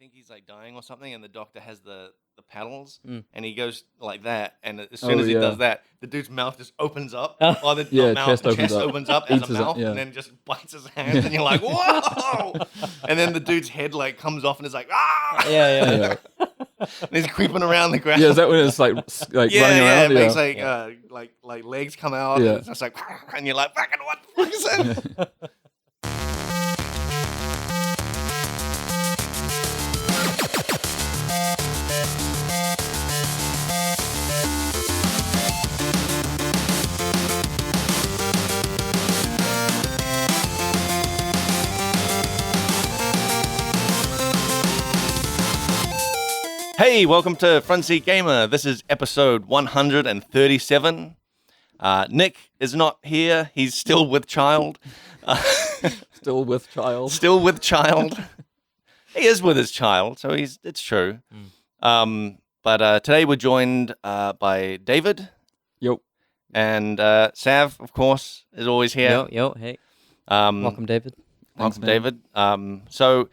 think he's like dying or something, and the doctor has the paddles, Mm. and he goes like that, and as soon as he does that, the dude's mouth just opens up, Oh. or the Yeah, not mouth, chest opens chest up. opens up as a Eats his- mouth, yeah. and then just bites his hands, and you're like, whoa! And then the dude's head like comes off, and is like, ah! Yeah. And he's creeping around the ground. Yeah, is that when it's like yeah, running yeah, around? it makes Yeah. like legs come out, Yeah. and it's just like, and you're like, fucking what the fuck is that? Hey, welcome to Front Seat Gamer. This is episode 137. Nick is not here. He's still with child. Still with child. Still with child. He is with his child, so it's true. But today we're joined by David. Yo. And Sav, of course, is always here. Yo, hey. Welcome, Welcome, David. David. So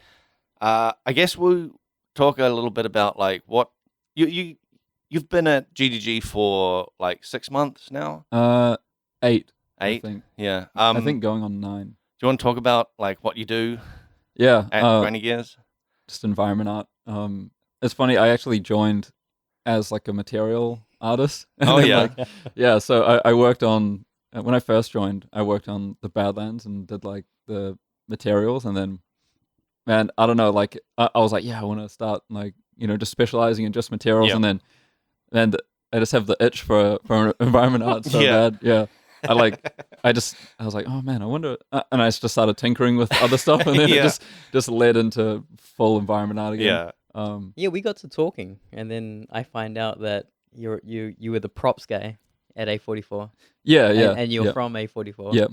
I guess we'll talk a little bit about like what you've been at GDG for like 6 months now. 8. 8. I think. Yeah. I think going on 9. Do you want to talk about like what you do Yeah. at Granny Gears? Just environment art. It's funny. I actually joined as like a material artist. Oh yeah. Yeah. So I worked on when I first joined. I worked on the Badlands and did like the materials, and then. Man, I don't know, like, I was like, yeah, I want to start, like, just specializing in just materials, Yep. and then I just have the itch for environment art so Yeah. bad, yeah. I was like, oh, man, I wonder, and I just started tinkering with other stuff, and then Yeah. it just led into full environment art again. Yeah. Yeah, we got to talking, and then I find out that you were the props guy at A44. Yeah, And you're yeah. from A44. Yeah.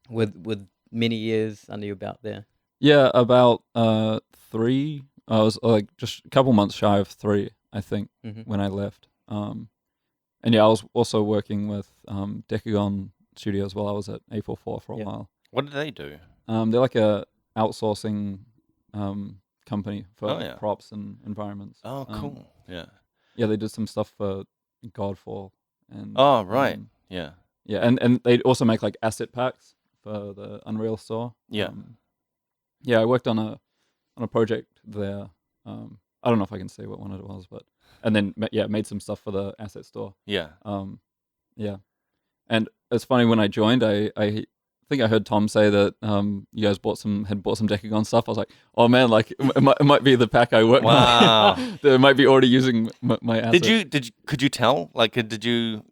With many years under your belt there. Yeah, about 3, I was like just a couple months shy of 3, I think, when I left. And yeah, I was also working with Decagon Studios while I was at A44 for a while. What did they do? They're like a outsourcing company for props and environments. Oh, cool. Yeah. Yeah, they did some stuff for Godfall. And, Oh, right. Yeah. Yeah, and they also make like asset packs for the Unreal store. Yeah. Yeah, I worked on a project there. I don't know if I can say what one it was, but and then made some stuff for the asset store. Yeah. Yeah, and it's funny when I joined, I think I heard Tom say that you guys had bought some Decagon stuff. I was like, oh man, like it might be the pack I worked Wow. on. They might be already using my asset. Could you tell? Like, did you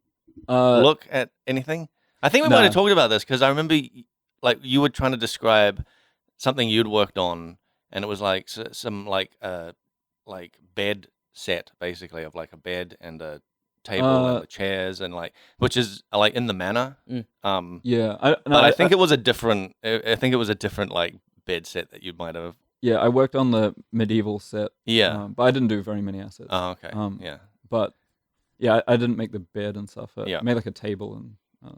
look at anything? I think we might have talked about this because I remember like you were trying to describe something you'd worked on, and it was like some like bed set basically of like a bed and a table and the chairs and like which is like in the manor. Yeah, I think it was a different. I think it was a different like bed set that you might have. Yeah, I worked on the medieval set. Yeah, but I didn't do very many assets. Oh, okay. Yeah, but yeah, I didn't make the bed and stuff. I Yeah. made like a table and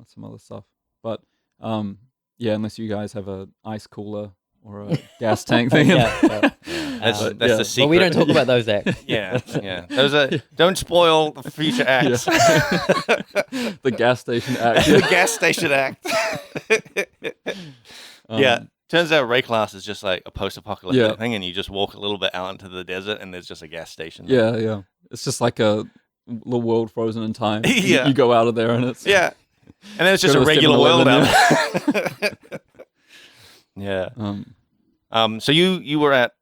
some other stuff. But yeah, unless you guys have a ice cooler or a gas tank thing. Yeah. that's the secret. But we don't talk about those acts. Yeah. Those are don't spoil the future acts. The gas station act. The gas station act. Yeah. Turns out Ray Class is just like a post-apocalyptic thing, and you just walk a little bit out into the desert, and there's just a gas station. Yeah. It's just like a little world frozen in time. Yeah. You go out of there, and it's and then it's just Go a to regular world 7-Eleven, out there. Yeah. So you were at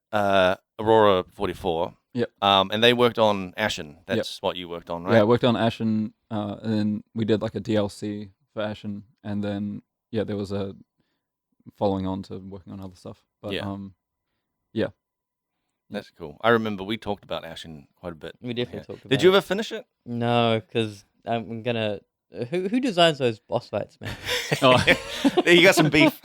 Aurora 44. Yep. And they worked on Ashen. That's what you worked on, right? Yeah, I worked on Ashen, and then we did like a DLC for Ashen, and then there was a following on to working on other stuff. But yeah. That's cool. I remember we talked about Ashen quite a bit. We definitely talked about Did you ever finish it? No, because I'm gonna. Who designs those boss fights, man? You got some beef.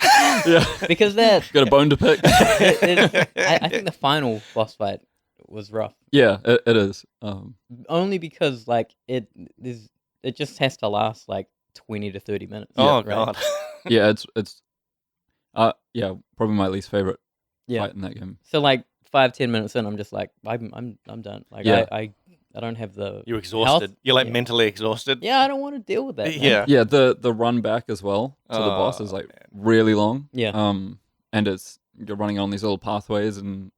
Yeah. Because they're Got a bone to pick. I think the final boss fight was rough. Yeah, it is. Only because like it just has to last like 20 to 30 minutes. Oh right? god. Yeah, it's probably my least favorite fight in that game. So like 5-10 minutes in, I'm just like, I'm done. Like I don't have the. You're exhausted. health. You're like mentally exhausted. Yeah, I don't want to deal with that. Man. Yeah. Yeah, the run back as well to the boss is like really long. Yeah. And you're running on these little pathways and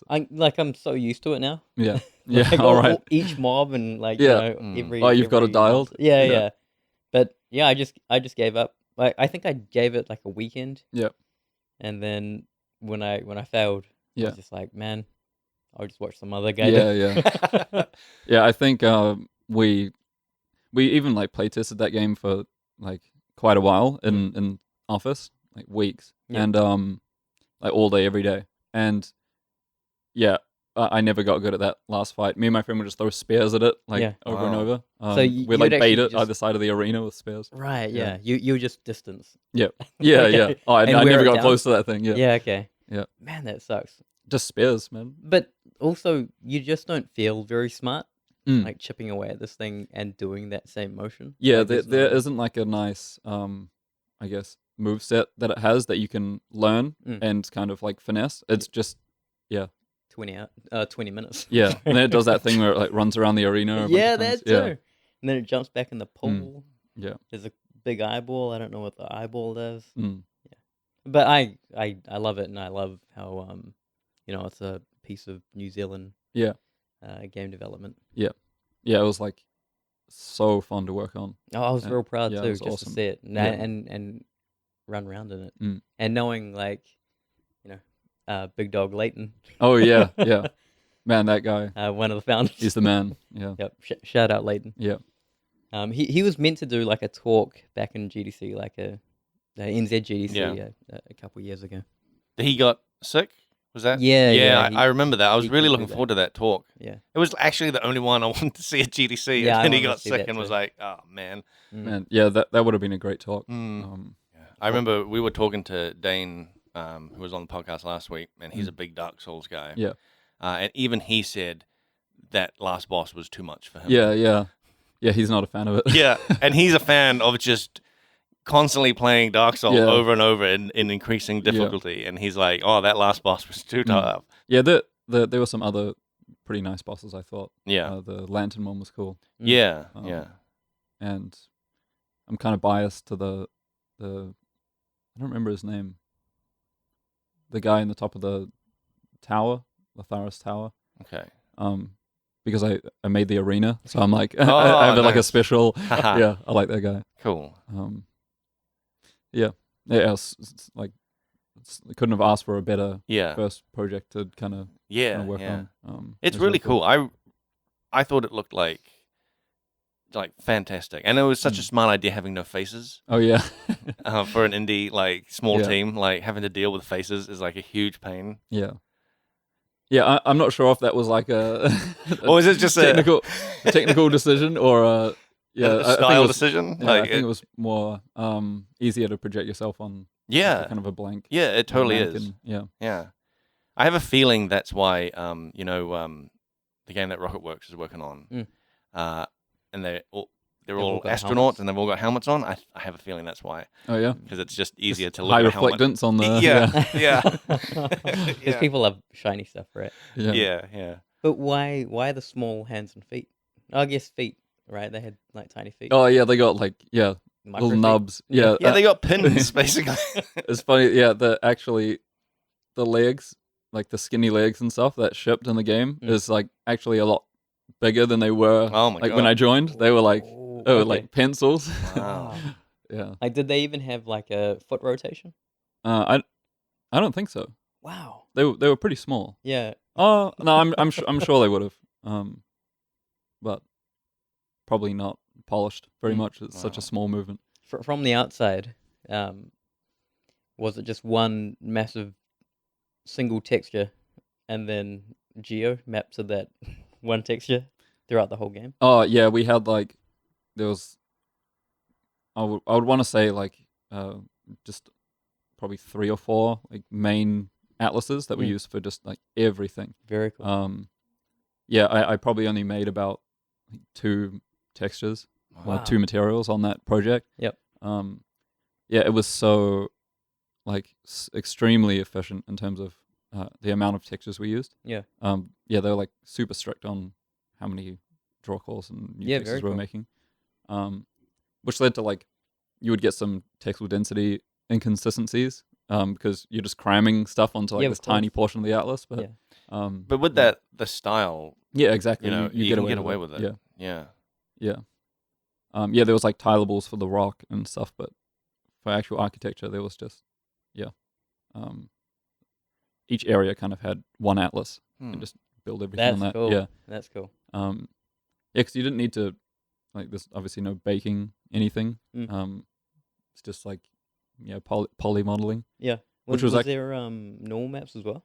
I'm so used to it now. Yeah. Like, Yeah. All right. Each mob and like every. Oh, you've got it dialed. Yeah. But yeah, I just gave up. Like I think I gave it like a weekend. Yeah. And then when I failed, I was just like, man, I'll just watch some other guy. Yeah. Yeah. I think we even like play tested that game for like quite a while in office, like weeks, and like all day every day, and I never got good at that last fight. Me and my friend would just throw spears at it like over and over. So we'd like bait it either side of the arena with spears. Right. Yeah. You were just distance. Yeah. Yeah. Oh, I never got close to that thing. Yeah. Yeah. Okay. Yeah. Man, that sucks. Just spears, man. But also, you just don't feel very smart, like chipping away at this thing and doing that same motion. Yeah, like, there isn't like a nice, I guess, move set that it has that you can learn and kind of like finesse. It's just, 20 minutes. Yeah, and then it does that thing where it like runs around the arena. That too. And then it jumps back in the pool. Yeah. There's a big eyeball. I don't know what the eyeball does. Yeah. But I love it, and I love how it's a piece of New Zealand game development. Yeah, it was like so fun to work on. Oh, I was real proud too, just to see it and run around in it, and knowing like Big Dog Leighton. Oh yeah, man, that guy. One of the founders. He's the man. Yeah. Yep. Shout out Leighton. Yeah. He was meant to do like a talk back in GDC, like a NZGDC a couple of years ago. He got sick? Was that? Yeah. I remember that. I was really looking forward to that talk. Yeah. It was actually the only one I wanted to see at GDC. Yeah, and then he got sick and was like, oh, man. Man, yeah, that would have been a great talk. I remember we were talking to Dane, who was on the podcast last week, and he's a big Dark Souls guy. Yeah. And even he said that last boss was too much for him. Yeah, he's not a fan of it. Yeah, and he's a fan of just constantly playing Dark Souls over and over in increasing difficulty, and he's like, "Oh, that last boss was too tough." Yeah, there were some other pretty nice bosses, I thought. Yeah, the Lantern one was cool. Yeah, and I'm kind of biased to the I don't remember his name. The guy in the top of the tower, Latharis Tower. Okay. Because I made the arena, so I'm like I have like a special. Yeah, I like that guy. Cool. It's like I couldn't have asked for a better first project to kind of work on. It's really cool. I thought it looked like fantastic, and it was such a smart idea having no faces. Oh yeah, for an indie like small team, like having to deal with faces is like a huge pain. Yeah. Yeah, I'm not sure if that was like or is it just technical decision or a style decision? Yeah, I think it was more easier to project yourself on kind of a blank. Yeah, it totally is. Yeah. I have a feeling that's why the game that Rocketworks is working on, and they're all astronauts helmets. And they've all got helmets on. I have a feeling that's why. Oh yeah, because it's just easier to look high at reflectance on the Because people love shiny stuff, right? Yeah. But why the small hands and feet? I guess feet, right? They had like tiny feet. Oh yeah, they got like little nubs. Yeah, they got pins basically. It's funny. Yeah, the legs, like the skinny legs and stuff that shipped in the game is like actually a lot bigger than they were. Oh my god! When I joined, they were like like pencils. Wow. Yeah. Like, did they even have like a foot rotation? I don't think so. Wow. They were pretty small. Yeah. Oh no, I'm sure they would have. But probably not polished very much. It's such a small movement. From the outside, was it just one massive single texture, and then geo mapped to that one texture throughout the whole game? Oh yeah, we had like there was. I would want to say like just probably 3 or 4 like main atlases that we used for just like everything. Very cool. Yeah, I probably only made about 2 textures, 2 materials on that project. Yep. Yeah, it was so like extremely efficient in terms of the amount of textures we used. Yeah. They were like super strict on how many draw calls and new textures we were making. Which led to like you would get some textual density inconsistencies because you're just cramming stuff onto like this tiny portion of the atlas. But but with that the style, exactly. You can get away with it. Yeah. There was like tilables for the rock and stuff, but for actual architecture, there was just each area kind of had one atlas and just build everything on that. Cool. Yeah, that's cool. Because you didn't need to like there's obviously no baking anything. It's just like poly modeling. Yeah. Which was like, there normal maps as well?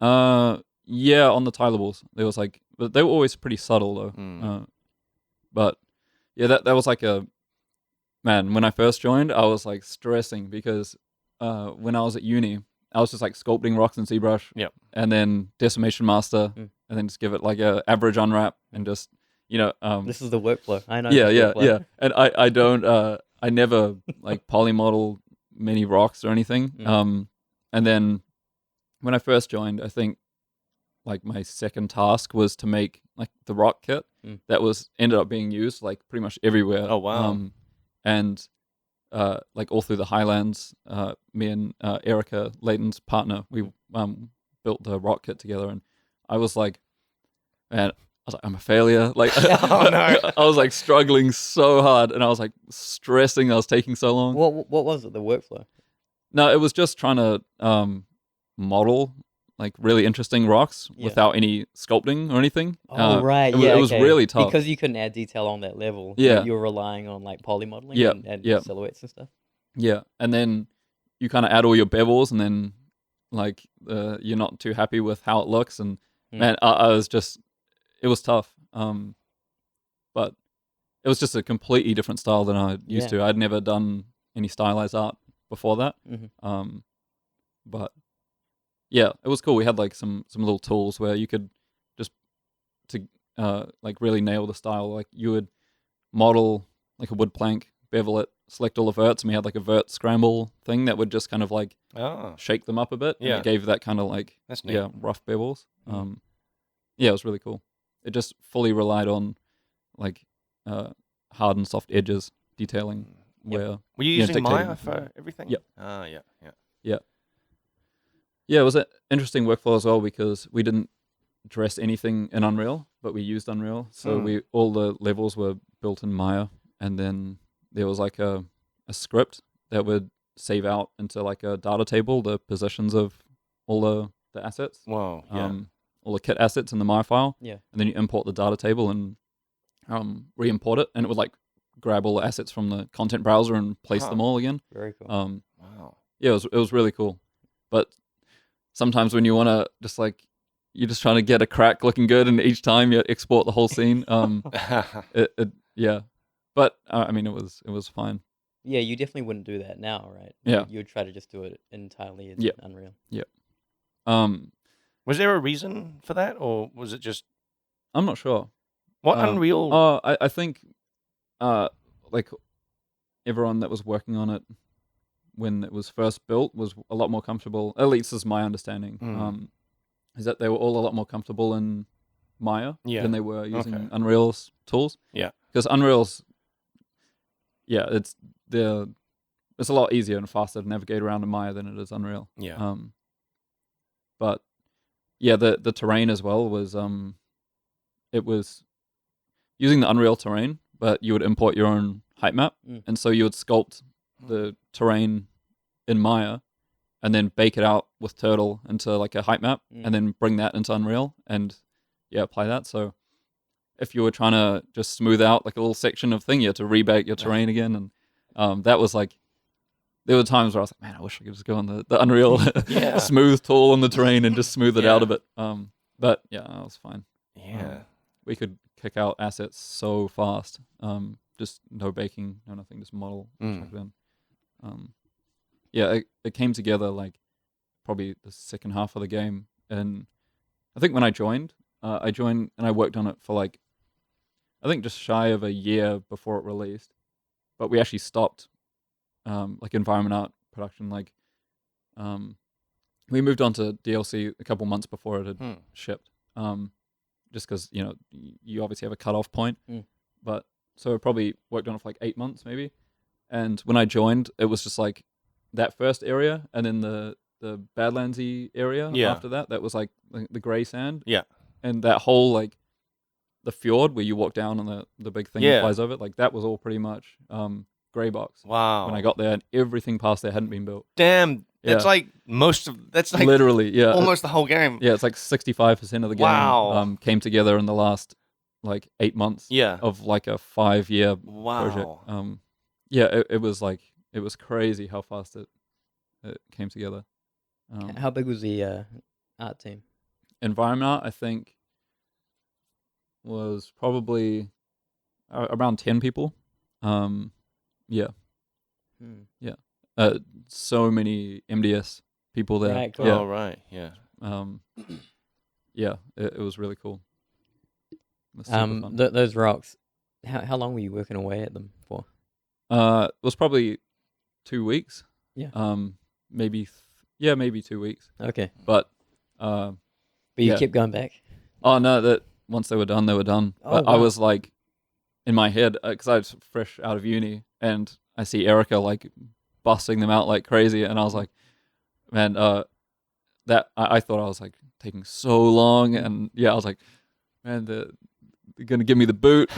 On the tilables there was like, but they were always pretty subtle though. But yeah, that was like when I first joined, I was like stressing because when I was at uni, I was just like sculpting rocks in ZBrush, and then Decimation Master, and then just give it like a average unwrap and just this is the workflow. I know. Yeah. And I don't I never like poly model many rocks or anything. And then when I first joined, I think like my second task was to make like the rock kit that ended up being used like pretty much everywhere. Oh wow. And like all through the Highlands, me and Erica, Leighton's partner, we built the rock kit together, and I was like, man, I'm a failure. Like, oh, no. I was like struggling so hard, and I was like stressing. I was taking so long. What was it? The workflow? No, it was just trying to model like really interesting rocks without any sculpting or anything. Oh, right. It was really tough because you couldn't add detail on that level. Yeah, you were relying on like poly modeling and silhouettes and stuff. Yeah, and then you kind of add all your bevels, and then like you're not too happy with how it looks, and man, I was just. It was tough, but it was just a completely different style than I used to. I'd never done any stylized art before that, but yeah, it was cool. We had like some little tools where you could just like really nail the style. Like you would model like a wood plank, bevel it, select all the verts, and we had like a vert scramble thing that would just kind of like shake them up a bit. Yeah, and it gave that kind of like rough bevels. It was really cool. It just fully relied on like hard and soft edges detailing. Where were you using Maya for everything? Yep. Yeah. It was an interesting workflow as well because we didn't dress anything in Unreal, but we used Unreal. So all the levels were built in Maya, and then there was like a script that would save out into like a data table the positions of all the assets. Wow. Yeah. All the kit assets in the Maya file. Yeah. And then you import the data table and re-import it, and it would like grab all the assets from the content browser and place them all again. Very cool. Wow. Yeah, it was really cool. But sometimes when you want to just like, you're just trying to get a crack looking good, and each time you export the whole scene. But I mean, it was fine. Yeah, you definitely wouldn't do that now, right? Yeah. You would try to just do it entirely in Unreal. Yeah. Was there a reason for that, or was it just? I'm not sure. What Unreal? I think, like everyone that was working on it when it was first built was a lot more comfortable. At least is my understanding. Is that they were all a lot more comfortable in Maya than they were using Unreal's tools. Yeah, because Unreal's, it's a lot easier and faster to navigate around in Maya than it is Unreal. Yeah. But yeah, the terrain as well was it was using the Unreal terrain, but you would import your own height map, and so you would sculpt the terrain in Maya, and then bake it out with Turtle into like a height map, and then bring that into Unreal and apply that. So if you were trying to just smooth out like a little section of thing, you had to rebake your terrain again, and that was like. There were times where I was like, man, I wish I could just go on the Unreal smooth tool on the terrain and just smooth it out a bit. But yeah, that was fine. Yeah. We could kick out assets so fast. Just no baking, no nothing, just model. Then. It came together like probably the second half of the game. And I think when I joined and I worked on it for like, I think just shy of a year before it released. But we actually stopped like environment art production like we moved on to DLC a couple months before it had shipped. Just because you obviously have a cutoff point, but so I probably worked on it for like 8 months maybe. And when I joined, it was just like that first area, and then the Badlandsy area after that. That was like the grey sand. Yeah. And that whole like the fjord where you walk down and the big thing that flies over it, like that was all pretty much grey box. Wow. When I got there, and everything past there hadn't been built. Damn. That's like that's like literally, almost the whole game. Yeah, it's like 65% of the game came together in the last like 8 months. Yeah. Of like a 5-year project. It was crazy how fast it came together. How big was the art team? Environment art, I think, was probably around 10 people. Yeah. So many MDS people there. Right, cool. Yeah. Oh, right. Yeah. It was really cool. It was super fun. Those rocks, how long were you working away at them for? It was probably 2 weeks. Yeah. Maybe 2 weeks. Okay. But you kept going back? Oh, no, that once they were done, they were done. Oh, but wow. I was like, in my head, because I was fresh out of uni, and I see Erica like busting them out like crazy, and I was like, man, that I thought I was like taking so long, and I was like, man, they're gonna give me the boot.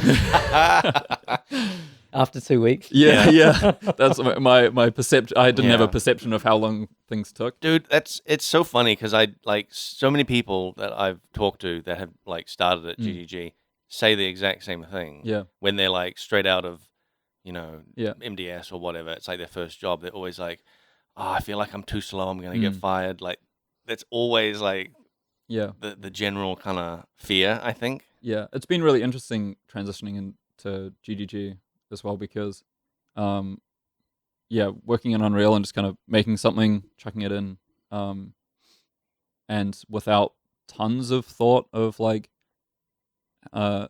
After 2 weeks? Yeah. That's my perception. I didn't have a perception of how long things took. Dude, it's so funny because I like so many people that I've talked to that have like started at GGG say the exact same thing. Yeah. When they're like straight out of, MDS or whatever, it's like their first job. They're always like, "Oh, I feel like I'm too slow. I'm gonna get fired." Like that's always like the general kind of fear, I think. Yeah, it's been really interesting transitioning into GGG as well because, working in Unreal and just kind of making something, chucking it in, and without tons of thought of like a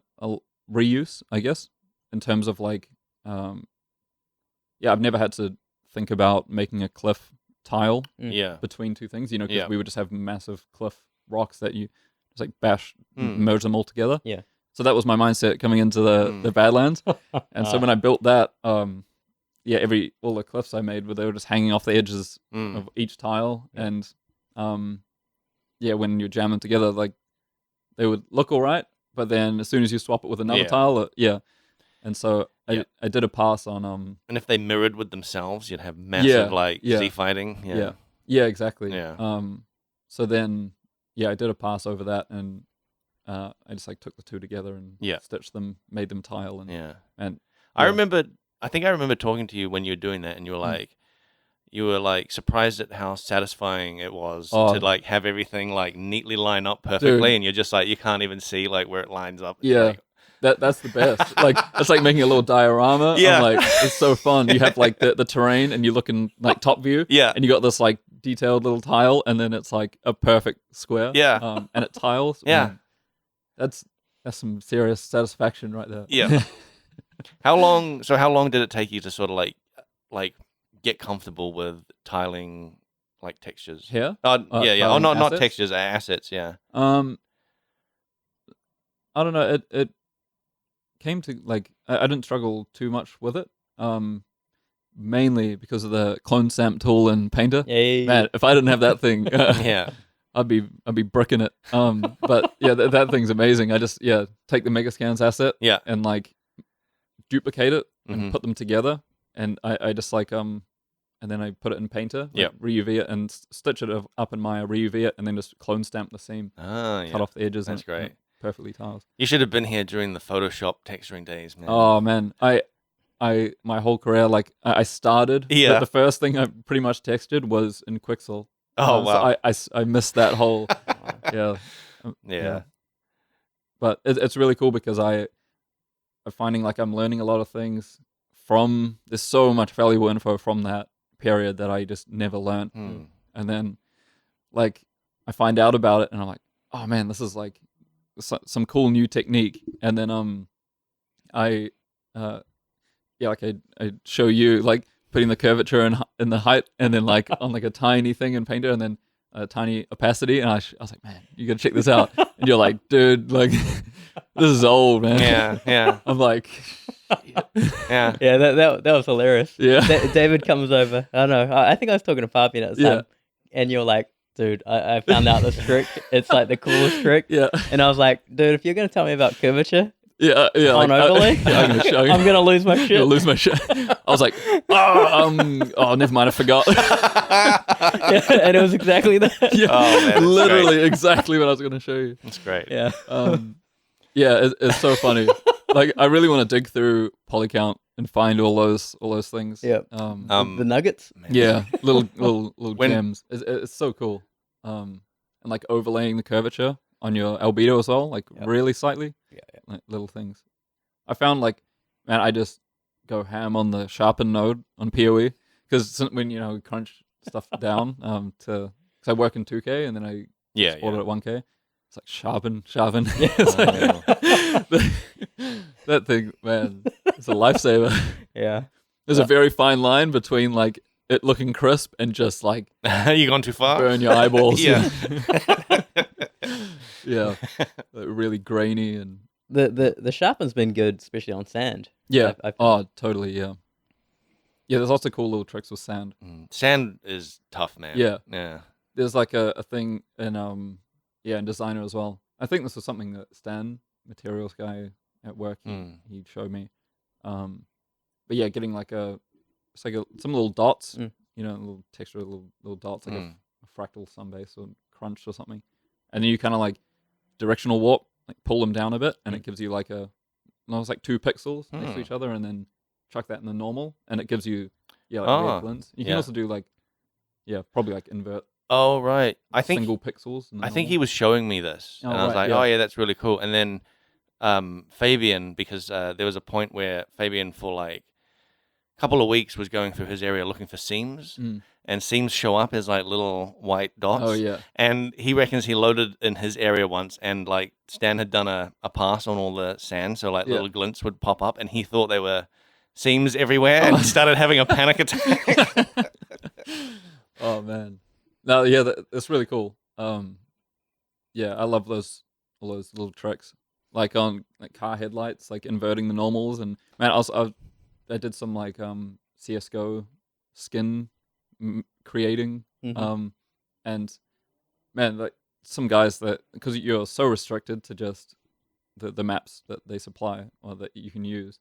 reuse, I guess, in terms of like, I've never had to think about making a cliff tile between two things, because we would just have massive cliff rocks that you just like bash, merge them all together. Yeah. So that was my mindset coming into the Badlands. And so when I built that, all the cliffs I made, they were just hanging off the edges of each tile. And when you jam them together, like they would look all right. But then as soon as you swap it with another tile, And so I did a pass on and if they mirrored with themselves, you'd have massive Z fighting. Yeah, exactly. Yeah. So then I did a pass over that, and I just like took the two together and stitched them, made them tile, and I think I remember talking to you when you were doing that, and you were like surprised at how satisfying it was to like have everything like neatly line up perfectly. Dude. And you're just like you can't even see like where it lines up. It's that's the best. Like it's like making a little diorama. Yeah. I'm like, it's so fun. You have like the terrain, and you look in like top view. Yeah. And you got this like detailed little tile, and then it's like a perfect square. Yeah. And it tiles. Yeah. Man, that's some serious satisfaction right there. Yeah. How long did it take you to sort of like get comfortable with tiling like textures? Here? Oh, not textures, assets. Yeah. I don't know. It came to like I didn't struggle too much with it. Mainly because of the clone stamp tool and painter. Yay. Man, if I didn't have that thing, yeah, I'd be bricking it. But that thing's amazing. I just take the Megascans asset, and like duplicate it and put them together, and I just like and then I put it in painter, re-UV it and stitch it up in Maya, re-UV it, and then just clone stamp the seam, cut off the edges. That's great. And perfectly tiled. You should have been here during the Photoshop texturing days, man. Oh man, I my whole career, like I started. The first thing I pretty much textured was in Quixel. Oh wow! So I missed that whole. But it's really cool because I'm finding like I'm learning a lot of things from. There's so much valuable info from that period that I just never learned. And then like I find out about it, and I'm like, oh man, this is like some cool new technique. And then I show you like putting the curvature in the height, and then like on like a tiny thing in Painter, and then a tiny opacity, and I was like, man, you gotta check this out. And you're like, dude, like this is old, man. Yeah. I'm like, Yeah. Yeah, that was hilarious. Yeah. David comes over. I don't know. I think I was talking to Fabian at the time, and you're like, dude, I found out this trick. It's like the coolest trick. Yeah. And I was like, dude, if you're gonna tell me about curvature, yeah, on like, overlay, I'm gonna lose my I'm shit. gonna lose my shit. I was like, oh, never mind, I forgot. Yeah, and it was exactly that. Yeah, Oh, man, literally exactly what I was gonna show you. That's great. Yeah. Yeah, it's so funny. Like, I really want to dig through Polycount and find all those things. Yeah. The nuggets. Man. Yeah, little gems. It's so cool. And like overlaying the curvature on your albedo as well, like really slightly. Yeah. Like little things. I found like, man, I just go ham on the sharpen node on PoE because when we crunch stuff down because I work in 2K and then I export it at 1K. It's like sharpen. It's like, that thing, man, it's a lifesaver. Yeah. There's a very fine line between like it looking crisp and just like you gone too far? burn your eyeballs. Yeah. Yeah. Like really grainy and The sharpen's been good, especially on sand. yeah. I Oh, totally. Yeah. Yeah. There's lots of cool little tricks with sand. Sand is tough, man. Yeah. Yeah. There's like a thing in in Designer as well. I think this was something that Stan, materials guy at work, he showed me. But yeah, getting like it's like some little dots, little texture, little dots, like a fractal sunbase or crunch or something, and then you kind of like directional warp, like pull them down a bit, and it gives you like it's like 2 pixels next to each other, and then chuck that in the normal, and it gives you weird glints. You can also do like probably like invert. Oh right, I think single pixels. I think he was showing me this, and I was like, oh yeah, that's really cool. And then Fabian, because there was a point where Fabian for like a couple of weeks was going through his area looking for seams, and seams show up as like little white dots. Oh yeah. And he reckons he loaded in his area once, and like Stan had done a pass on all the sand, so like little glints would pop up, and he thought they were seams everywhere, and started having a panic attack. Oh man. No, yeah, that's really cool. Yeah, I love all those little tricks, like on like car headlights, like inverting the normals, and man, I did some like CS:GO skin creating, and man, like some guys that because you're so restricted to just the maps that they supply or that you can use,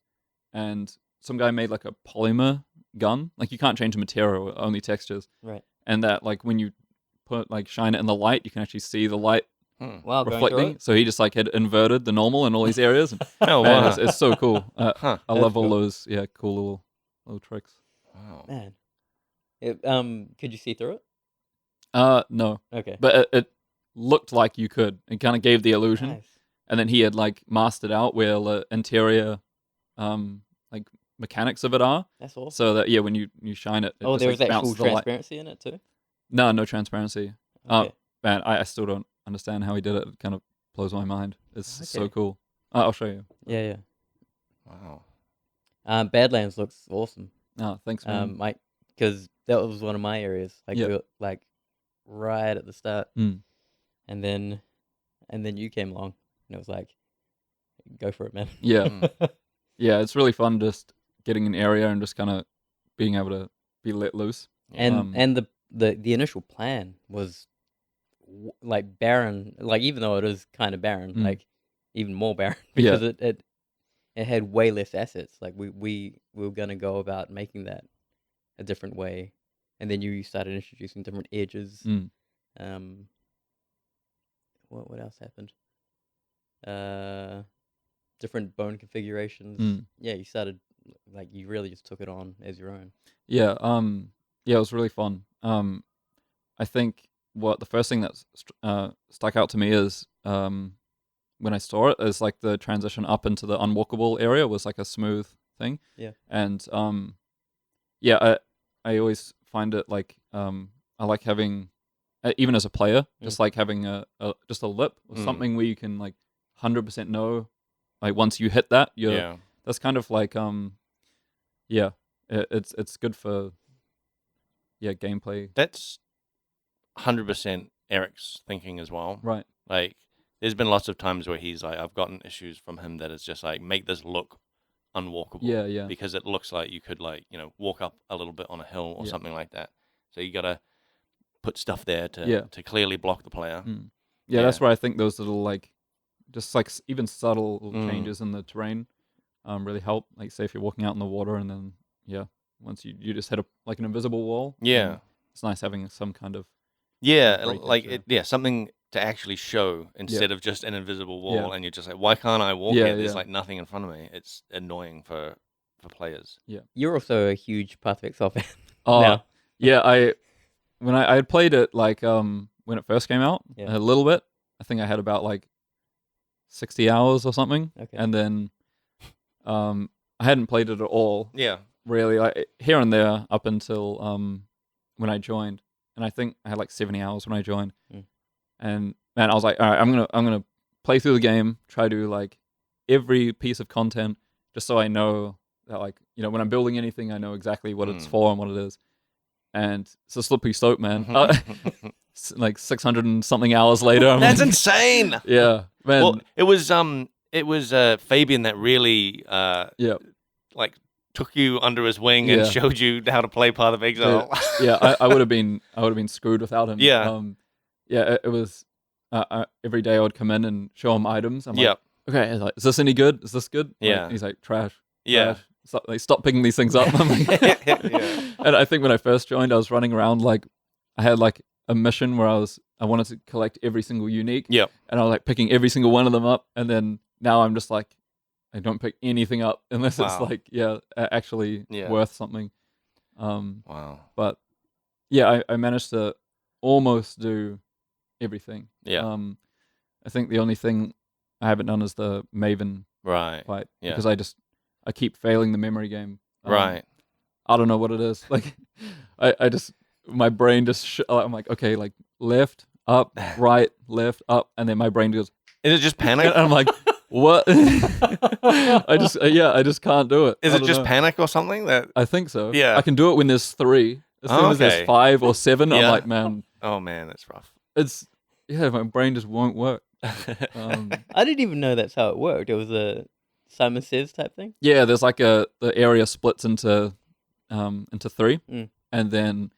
and some guy made like a polymer gun, like you can't change the material, only textures, right. And that like when you shine it in the light, you can actually see the light Wow, reflecting. So he just like had inverted the normal in all these areas. And, Oh man, wow, it's so cool. I love all cool. those cool little tricks. wow. Man. Could you see through it? No, Okay. but it looked like you could. It kind of gave the illusion. Nice. And then he had like mastered out where the interior like mechanics of it are, That's awesome. so that when you shine it, Oh, just, there was like, actual bounces the light. transparency in it too? No transparency. Okay. Man, I still don't understand how he did it. It kind of blows my mind. It's so cool. I'll show you. Yeah. Wow. Badlands looks awesome. Oh, thanks, man. Because that was one of my areas. Like, Yeah. we were, like right at the start, Mm. and then you came along, and it was like, go for it, man. Yeah. Yeah, it's really fun just getting an area and just kind of being able to be let loose. And the initial plan was like barren, like even though it is kind of barren, like even more barren because it had way less assets. Like we were gonna go about making that a different way, and then you started introducing different edges. What else happened? Different bone configurations. Yeah, you started like you really just took it on as your own. Yeah, it was really fun. I think the first thing that stuck out to me is when I saw it is like the transition up into the unwalkable area was like a smooth thing. Yeah. And I always find it like I like having even as a player, just like having just a lip or something where you can like 100% know, like once you hit that, that's kind of like it's good for gameplay. That's 100% Eric's thinking as well. Right. Like, there's been lots of times where he's like, I've gotten issues from him that is just like, make this look unwalkable. Yeah. Because it looks like you could like, walk up a little bit on a hill or something like that. So you gotta put stuff there to clearly block the player. Yeah, that's where I think those little like, just like even subtle little changes in the terrain, really help. Like, say if you're walking out in the water and then once you just hit an invisible wall. Yeah, it's nice having some kind of something to actually show instead of just an invisible wall, and you're just like, why can't I walk here? There's like nothing in front of me. It's annoying for players. Yeah, you're also a huge Path of Exile fan. Oh, yeah. When I had played it like when it first came out, a little bit. I think I had about like 60 hours or something, and then I hadn't played it at all. Yeah, really, like here and there up until when I joined, and I think I had like 70 hours when I joined. And man, I was like, all right, I'm gonna play through the game, try to like every piece of content, just so I know that like when I'm building anything, I know exactly what it's for and what it is. And it's a slippery slope, man. Like 600 and something hours later. That's insane. Yeah, man. Well, it was Fabian that really like took you under his wing and showed you how to play Path of Exile. I would have been screwed without him. It was every day I would come in and show him items. I'm like, okay, like, is this any good? Is this good? Yeah. Like, he's like, trash. Yeah. Stop picking these things up. I'm like, And I think when I first joined, I was running around like I had like a mission where I wanted to collect every single unique. Yep. And I was like picking every single one of them up, and then now I'm just like, I don't pick anything up unless it's like actually worth something. Wow. But yeah, I managed to almost do everything. Yeah. I think the only thing I haven't done is the Maven fight because I keep failing the memory game. Right. I don't know what it is. Like, I just my brain just I'm like, okay, like left, up, right, left, up, and then my brain goes. Is it just panic? And I'm like, what? I just can't do it. Is it just panic or something? I think so. Yeah. I can do it when there's 3. As soon as there's 5 or 7, I'm like, man. Oh man, that's rough. It's my brain just won't work. I didn't even know that's how it worked. It was a Simon Says type thing. Yeah, there's like the area splits into 3, and then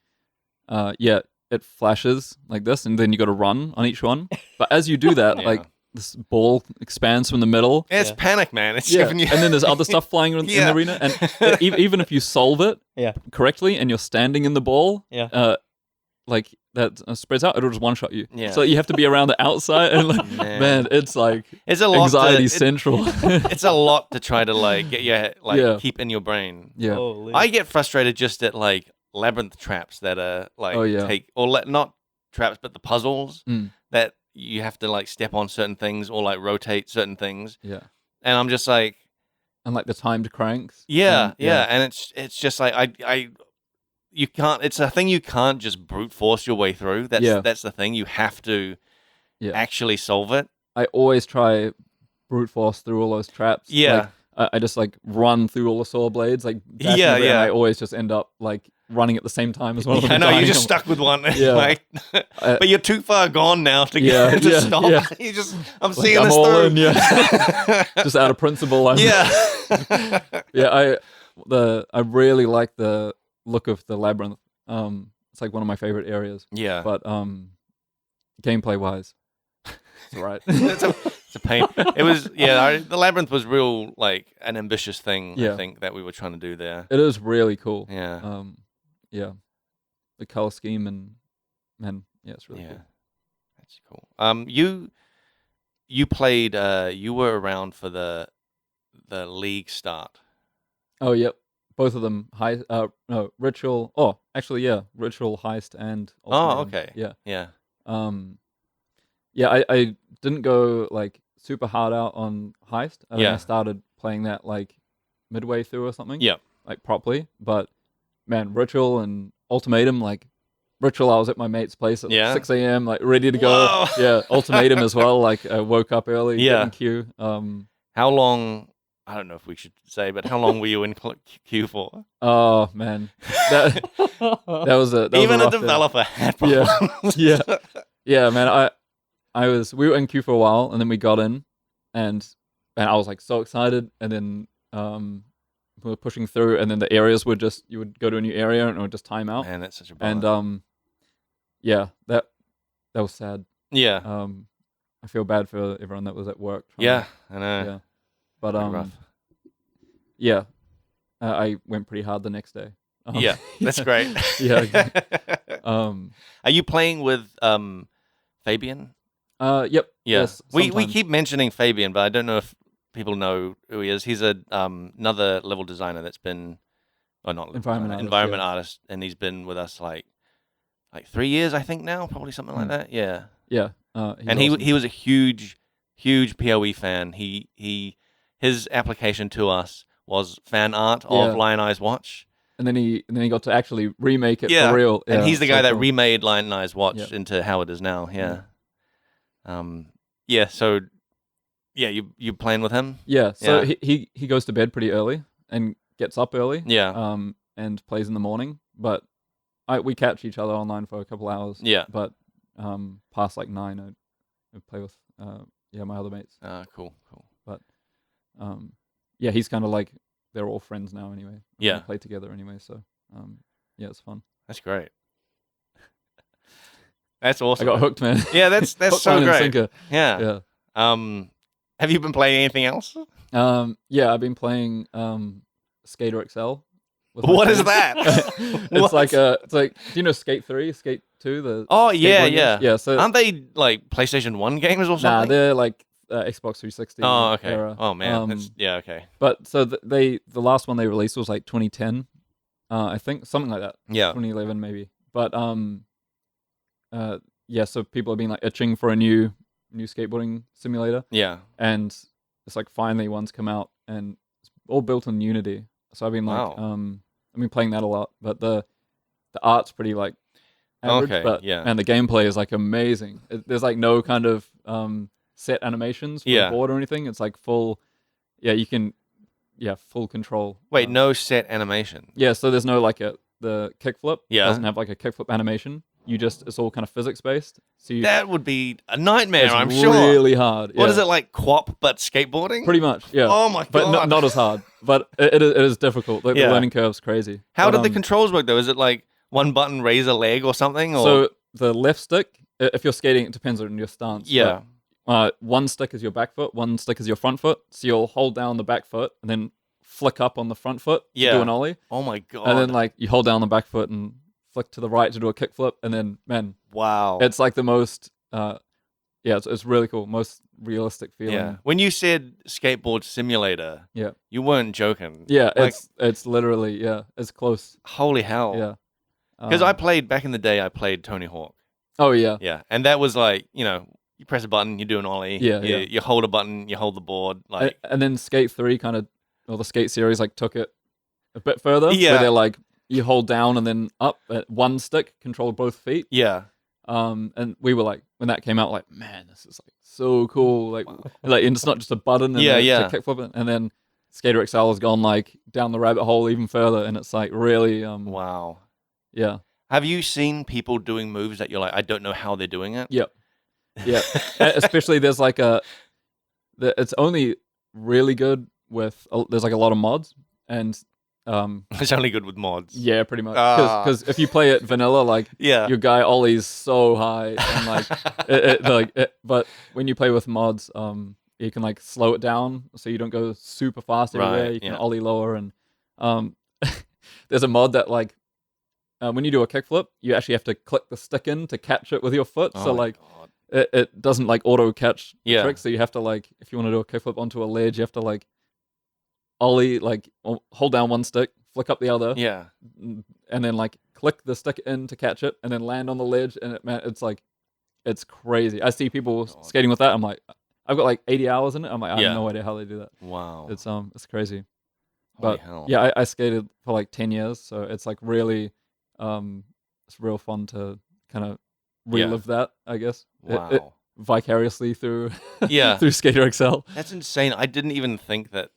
it flashes like this, and then you got to run on each one. But as you do that, like this ball expands from the middle. It's panic, man. It's giving you. And then there's other stuff flying in the arena, and even if you solve it correctly, and you're standing in the ball, like that spreads out, it'll just one shot you. Yeah. So you have to be around the outside, and like, man, it's like it's a lot anxiety central. It's a lot to try to like get keep in your brain. Yeah, Holy. I get frustrated just at like labyrinth traps that are like not traps, but the puzzles that you have to like step on certain things or like rotate certain things. Yeah, and I'm just like, and like the timed cranks. Yeah, and it's just like you can't. It's a thing you can't just brute force your way through. That's the thing. You have to actually solve it. I always try brute force through all those traps. Yeah, like, I just like run through all the saw blades. Like and I always just end up like running at the same time as one of them. I know you're just stuck with one. Yeah, but you're too far gone now to get to stop. Yeah. You just I'm seeing I'm this all through. In, just out of principle. I really like the look of the labyrinth. It's like one of my favorite areas. Yeah. But gameplay wise, it's alright. It's a pain. It was the labyrinth was real like an ambitious thing, I think, that we were trying to do there. It is really cool. Yeah. The color scheme and it's really cool. That's cool. You played you were around for the league start. Oh yep. Both of them Ritual. Oh, actually, Ritual, Heist, and Ultimatum. Oh, okay. Yeah. I didn't go like super hard out on Heist. I started playing that like midway through or something. Yeah. Like properly, but man, Ritual and Ultimatum, like Ritual, I was at my mate's place at 6 a.m. like ready to go. Whoa. Yeah, Ultimatum as well. Like I woke up early, get in queue. How long I don't know if we should say, but how long were you in queue for? Oh man, that was a Even a rough day. developer had problems. Yeah, man. We were in queue for a while, and then we got in, and I was like so excited, and then we were pushing through, and then the areas would you would go to a new area, and it would just time out. Man, that's such a bummer. And yeah, that was sad. Yeah. I feel bad for everyone that was at work. Yeah, I know. Yeah, but rough. yeah, I went pretty hard the next day. Yeah, that's great. Yeah. Are you playing with Fabian? Yep. Yeah. Yes, We keep mentioning Fabian, but I don't know if people know who he is. He's another level designer that's been, or not environment artist, and he's been with us like 3 years, I think now, probably something like that. Yeah. Yeah. And awesome. he was a huge PoE fan. His application to us was fan art of Lion Eyes Watch. And then he got to actually remake it for real. Yeah. And he's the guy that remade Lion Eyes Watch into how it is now. Yeah. So you playing with him? Yeah. So he goes to bed pretty early and gets up early. Yeah. And plays in the morning. But we catch each other online for a couple hours. Yeah. But past like 9, I play with my other mates. Cool. But he's kind of like, they're all friends now anyway. Yeah. We play together anyway, so it's fun. That's great. That's awesome. I got hooked, man. Yeah, that's so great. Yeah. Yeah. Have you been playing anything else? I've been playing Skater XL. What is that? It's like do you know Skate 3, Skate 2? Yeah. So aren't they like PlayStation 1 games or something? Nah, they're like Xbox 360. Oh, okay. Era. Oh man, okay. But so the last one they released was like 2010, I think, something like that. Yeah. 2011 maybe. But so people have been like itching for a new skateboarding simulator. Yeah. And it's like finally one's come out, and it's all built in Unity. So I've been like I've been playing that a lot, but the art's pretty like average, and the gameplay is like amazing. There's like no kind of set animations for the board or anything. It's like full full control. Wait, no set animation? Yeah, so there's no like the kickflip. Yeah. It doesn't have like a kickflip animation. It's all kind of physics based. So that would be a nightmare, I'm sure. It's really hard. What is it, like QWOP but skateboarding? Pretty much, yeah. Oh my god. But not as hard. But it is difficult. Like the learning curve's crazy. How did the controls work though? Is it like one button raise a leg or something? Or? So the left stick, if you're skating, it depends on your stance. Yeah. But, one stick is your back foot, one stick is your front foot. So you'll hold down the back foot and then flick up on the front foot to do an ollie. Oh my god. And then like you hold down the back foot and flick to the right to do a kickflip, and then wow, it's like the most it's really cool, most realistic feeling. Yeah. When you said skateboard simulator, you weren't joking. Yeah, like, it's literally it's close. Holy hell. Yeah. Because I played back in the day. I played Tony Hawk. Oh yeah. Yeah, and that was like, you press a button, you do an ollie. Yeah. You hold a button, you hold the board. Like, and then Skate 3 the Skate series like took it a bit further. Yeah. Where they're like, you hold down and then up at one stick, control both feet. Yeah. And we were like, when that came out, like, man, this is like so cool. Like, like it's not just a button and a kickflip. And then Skater XL has gone like down the rabbit hole even further, and it's like really wow. Yeah. Have you seen people doing moves that you're like, I don't know how they're doing it? Yep. Yeah. Especially there's like it's only really good with there's like a lot of mods, and it's only good with mods. Yeah, pretty much. Because if you play it vanilla, like your guy ollies so high, and like but when you play with mods, you can like slow it down so you don't go super fast everywhere. You can ollie lower, and there's a mod that like when you do a kickflip, you actually have to click the stick in to catch it with your foot. So like it doesn't like auto catch the trick. So you have to like, if you want to do a kickflip onto a ledge, you have to like ollie, like hold down one stick, flick up the other, and then like click the stick in to catch it, and then land on the ledge. And it's crazy. I see people skating with that. I'm like, I've got like 80 hours in it. I'm like, I have no idea how they do that. Wow, it's crazy. Holy but hell. Yeah, I skated for like 10 years, so it's like really, it's real fun to kind of relive that, I guess. Wow. Vicariously through through Skater XL. That's insane. I didn't even think that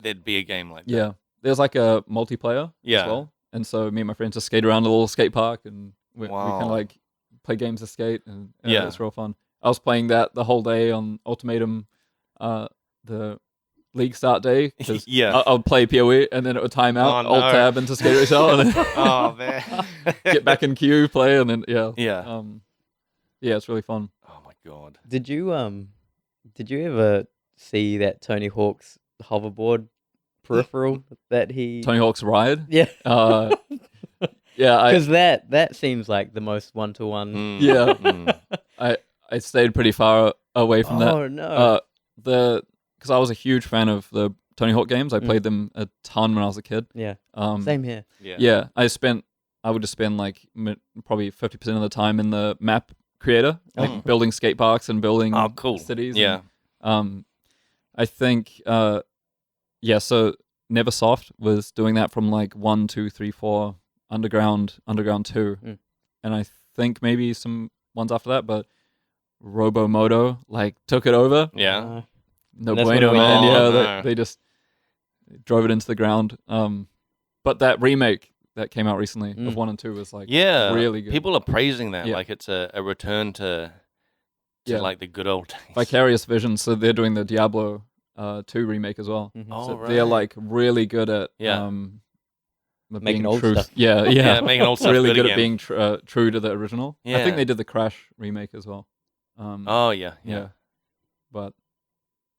there'd be a game like that. Yeah, there's like a multiplayer Yeah. as well, and so me and my friends just skate around a little skate park, and we kind of like play games of skate, and it's real fun. I was playing that the whole day on Ultimatum, the league start day, because I'll play PoE and then it would time out, alt tab into Skate Racer, and then oh man, get back in queue, play, and then yeah, it's really fun. Oh my god! Did you ever see that Tony Hawk's hoverboard peripheral that he Tony Hawk's Ride? Yeah. Yeah, because that seems like the most one-to-one. I stayed pretty far away from that. Oh no! Because I was a huge fan of the Tony Hawk games. I played them a ton when I was a kid. Yeah. Same here. Yeah. I would just spend like probably 50% of the time in the map creator, like building skate parks and building cities. Yeah. And, I think so Neversoft was doing that from like 1, 2, 3, 4 Underground 2. And I think maybe some ones after that, but Robomoto like took it over. Yeah. No bueno, man. They just drove it into the ground. But that remake that came out recently of 1 and 2 was like really good. People are praising that like it's a return to like the good old days. Vicarious Visions, so they're doing the Diablo 2 remake as well. So they're like really good at making old stuff. Yeah, making old stuff really good at being true to the original. I think they did the Crash remake as well. But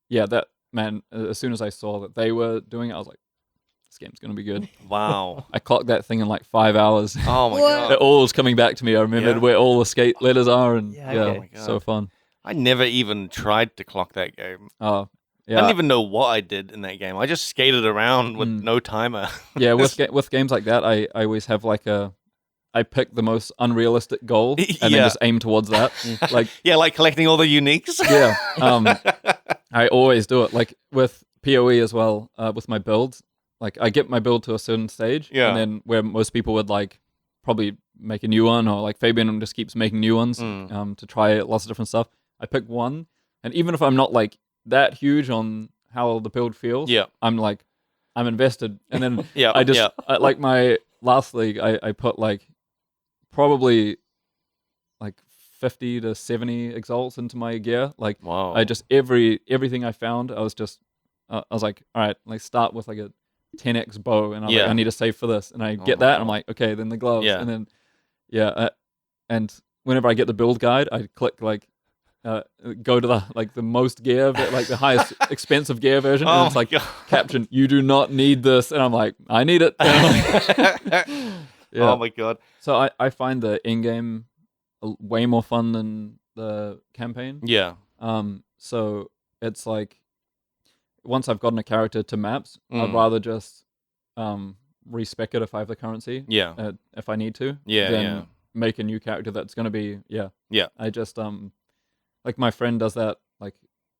that, man, as soon as I saw that they were doing it, I was like, this game's going to be good. Wow. I clocked that thing in like 5 hours. Oh my god. It all was coming back to me. I remembered where all the skate letters are, and so fun. I never even tried to clock that game. Oh, yeah. I don't even know what I did in that game. I just skated around with no timer. Yeah, with games like that, I always have like I pick the most unrealistic goal and then just aim towards that. Like like collecting all the uniques. I always do it. Like with PoE as well, with my builds. Like I get my build to a certain stage, and then where most people would like probably make a new one, or like Fabian just keeps making new ones to try lots of different stuff. I pick one, and even if I'm not like that huge on how the build feels, I'm invested. And then like my last league, I put like probably like 50 to 70 exalts into my gear. Like I just everything I found, I was like, all right, like start with like a 10x bow, and I was like, I need to save for this, and I get that, and I'm like, okay, then the gloves, and then and whenever I get the build guide, I click like go to the most gear, like the highest expensive gear version, and it's like caption, you do not need this, and I'm like, I need it. Oh my god. So I find the in-game way more fun than the campaign. So it's like, once I've gotten a character to maps, I'd rather just respec it if I have the currency. If I need to. Than make a new character that's going to be. I just like my friend does that like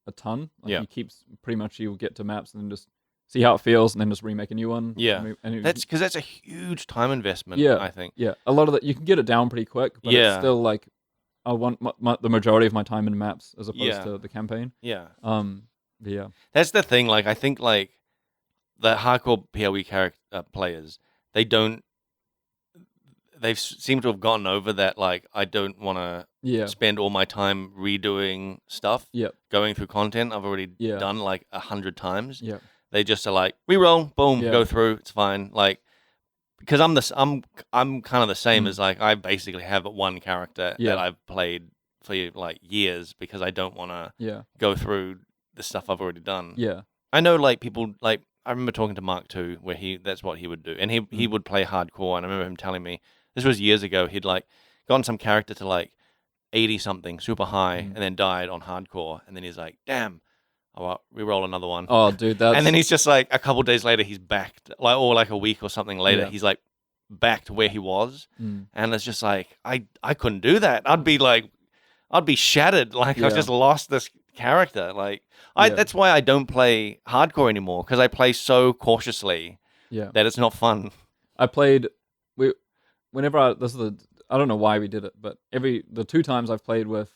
a ton. Like he keeps pretty much, he'll get to maps and then just see how it feels, and then just remake a new one. And that's because that's a huge time investment. I think. A lot of that you can get it down pretty quick, but it's still like I want the majority of my time in maps as opposed to the campaign. That's the thing. Like I think like the hardcore PoE character players, they seem to have gotten over that. Like I don't want to spend all my time redoing stuff. Going through content I've already done like 100 times. They just are like, reroll, boom, go through, it's fine. Like, because I'm kind of the same as like I basically have one character that I've played for like years because I don't want to go through the stuff I've already done. I know like people like I remember talking to Mark too, where that's what he would do, and he would play hardcore, and I remember him telling me this was years ago. He'd like gotten some character to like 80 something, super high, and then died on hardcore, and then he's like, damn. I'll re-roll another one. Oh, dude, that's... And then he's just like, a couple days later, he's back, like, or like a week or something later, he's like back to where he was. And it's just like, I couldn't do that. I'd be shattered. Like, I've just lost this character. Like, that's why I don't play hardcore anymore, because I play so cautiously that it's not fun. I played, I don't know why we did it, but the 2 times I've played with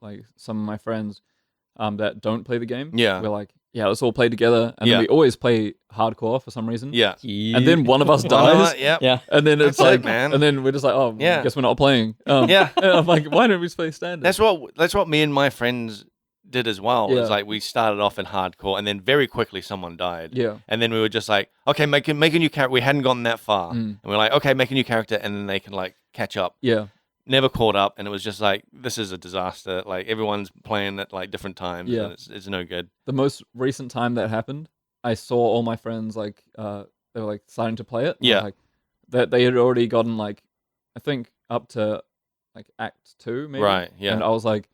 like some of my friends, that don't play the game. We're like, let's all play together, and then we always play hardcore for some reason. Yeah. And then one of us dies. Yeah. And then it's That's like, it, man. and then we're just like, oh, Yeah. guess we're not playing. Yeah. And I'm like, why don't we play standard? That's what me and my friends did as well. Yeah. It's like we started off in hardcore, and then very quickly someone died. Yeah. And then we were just like, okay, make a new character. We hadn't gotten that far, and we're like, okay, make a new character, and then they can like catch up. Yeah. Never caught up, and it was just like, this is a disaster. Like everyone's playing at like different times, and it's no good. The most recent time that happened, I saw all my friends like they were like starting to play it. Yeah. Like that they had already gotten like, I think up to like Act 2 maybe. Right. Yeah. And I was like,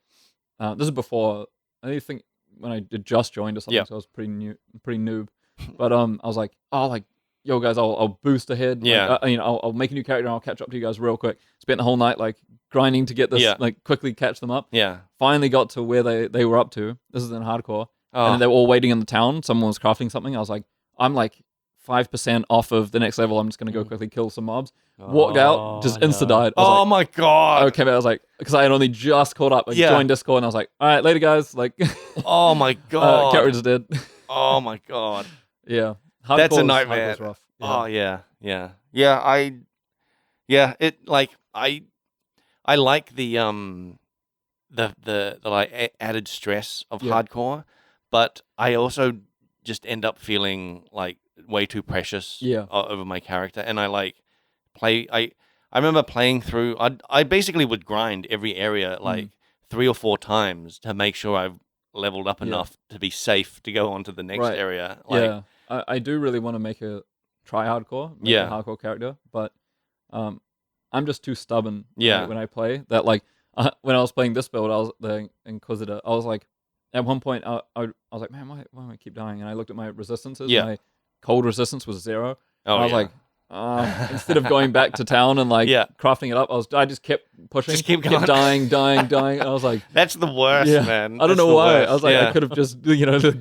this is before. I think when I had just joined or something, so I was pretty noob. But I was like, oh, like, yo guys, I'll boost ahead. Yeah. Like, I'll make a new character and I'll catch up to you guys real quick. Spent the whole night like grinding to get this, like quickly catch them up. Yeah. Finally got to where they were up to. This is in hardcore. Oh. And then they were all waiting in the town. Someone was crafting something. I was like, I'm like 5% off of the next level. I'm just going to go quickly kill some mobs. Walked out, just insta-died. I was like, my God. okay, I was like, because I had only just caught up. I joined Discord and I was like, all right, later guys. Like, oh my God. Character's dead. Oh my God. Yeah. That's a nightmare. Hardcore's rough. Yeah. Oh yeah. It like I like the like added stress of hardcore, but I also just end up feeling like way too precious over my character, and I like play. I remember playing through. I basically would grind every area like 3 or 4 times to make sure I've leveled up enough to be safe to go on to the next area. Like, I do really want to make a hardcore, a hardcore character, but I'm just too stubborn when I play. That like when I was playing this build, I was the Inquisitor. I was like, at one point, I was like, man, why do I keep dying? And I looked at my resistances. Yeah. My cold resistance was 0. Oh, I was like, instead of going back to town and like crafting it up, I just kept pushing, Just keep kept dying. And I was like, that's the worst, man. I don't know why. Worst. I was like, I could have just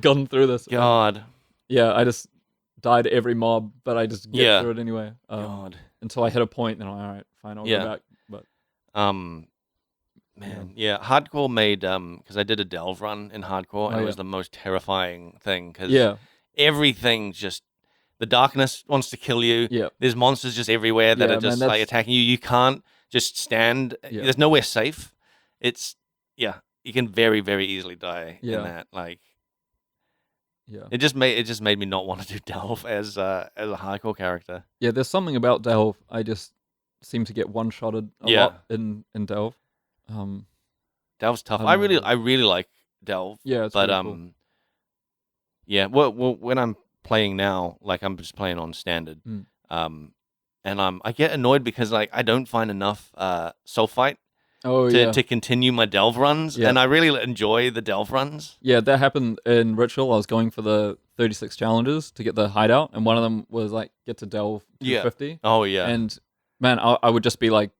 gone through this. God. Yeah, I just died every mob, but I just get through it anyway. God. Until I hit a point, then I'm like, all right, fine, I'll go back. But man, hardcore made because I did a delve run in hardcore, and it was the most terrifying thing because everything's just the darkness wants to kill you. Yeah, there's monsters just everywhere that are just like attacking you. You can't just stand. Yeah. There's nowhere safe. It's you can very very easily die in that. Like. Yeah, it just made me not want to do Delve as a hardcore character. Yeah, there's something about Delve. I just seem to get one-shotted a lot in Delve. Delve's tough. I really like Delve. Yeah, it's but really cool. yeah. Well, when I'm playing now, like I'm just playing on standard. And I get annoyed because like I don't find enough soul fight. To continue my delve runs, and I really enjoy the delve runs. Yeah, that happened in Ritual. I was going for the 36 challenges to get the hideout, and one of them was like get to delve 250. Oh yeah. And man, I would just be like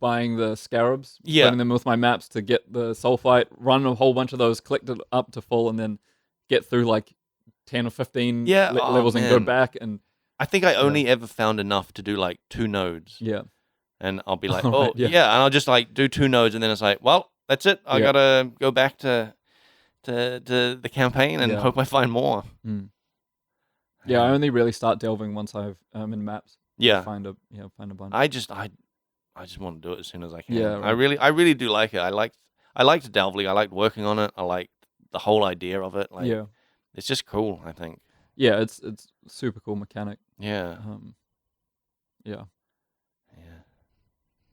buying the scarabs, putting them with my maps to get the soul fight, run a whole bunch of those, collect it up to full, and then get through like 10 or 15 levels and go back. And I think I only ever found enough to do like 2 nodes. Yeah. And I'll be like, and I'll just like do 2 nodes, and then it's like, well, that's it. I gotta go back to the campaign and hope I find more. Yeah, I only really start delving once I've in maps. Yeah, find a bunch. I just want to do it as soon as I can. Yeah, right. I really do like it. I liked Delvely. I liked working on it. I liked the whole idea of it. Like, it's just cool. I think. Yeah, it's super cool mechanic. Yeah. Yeah.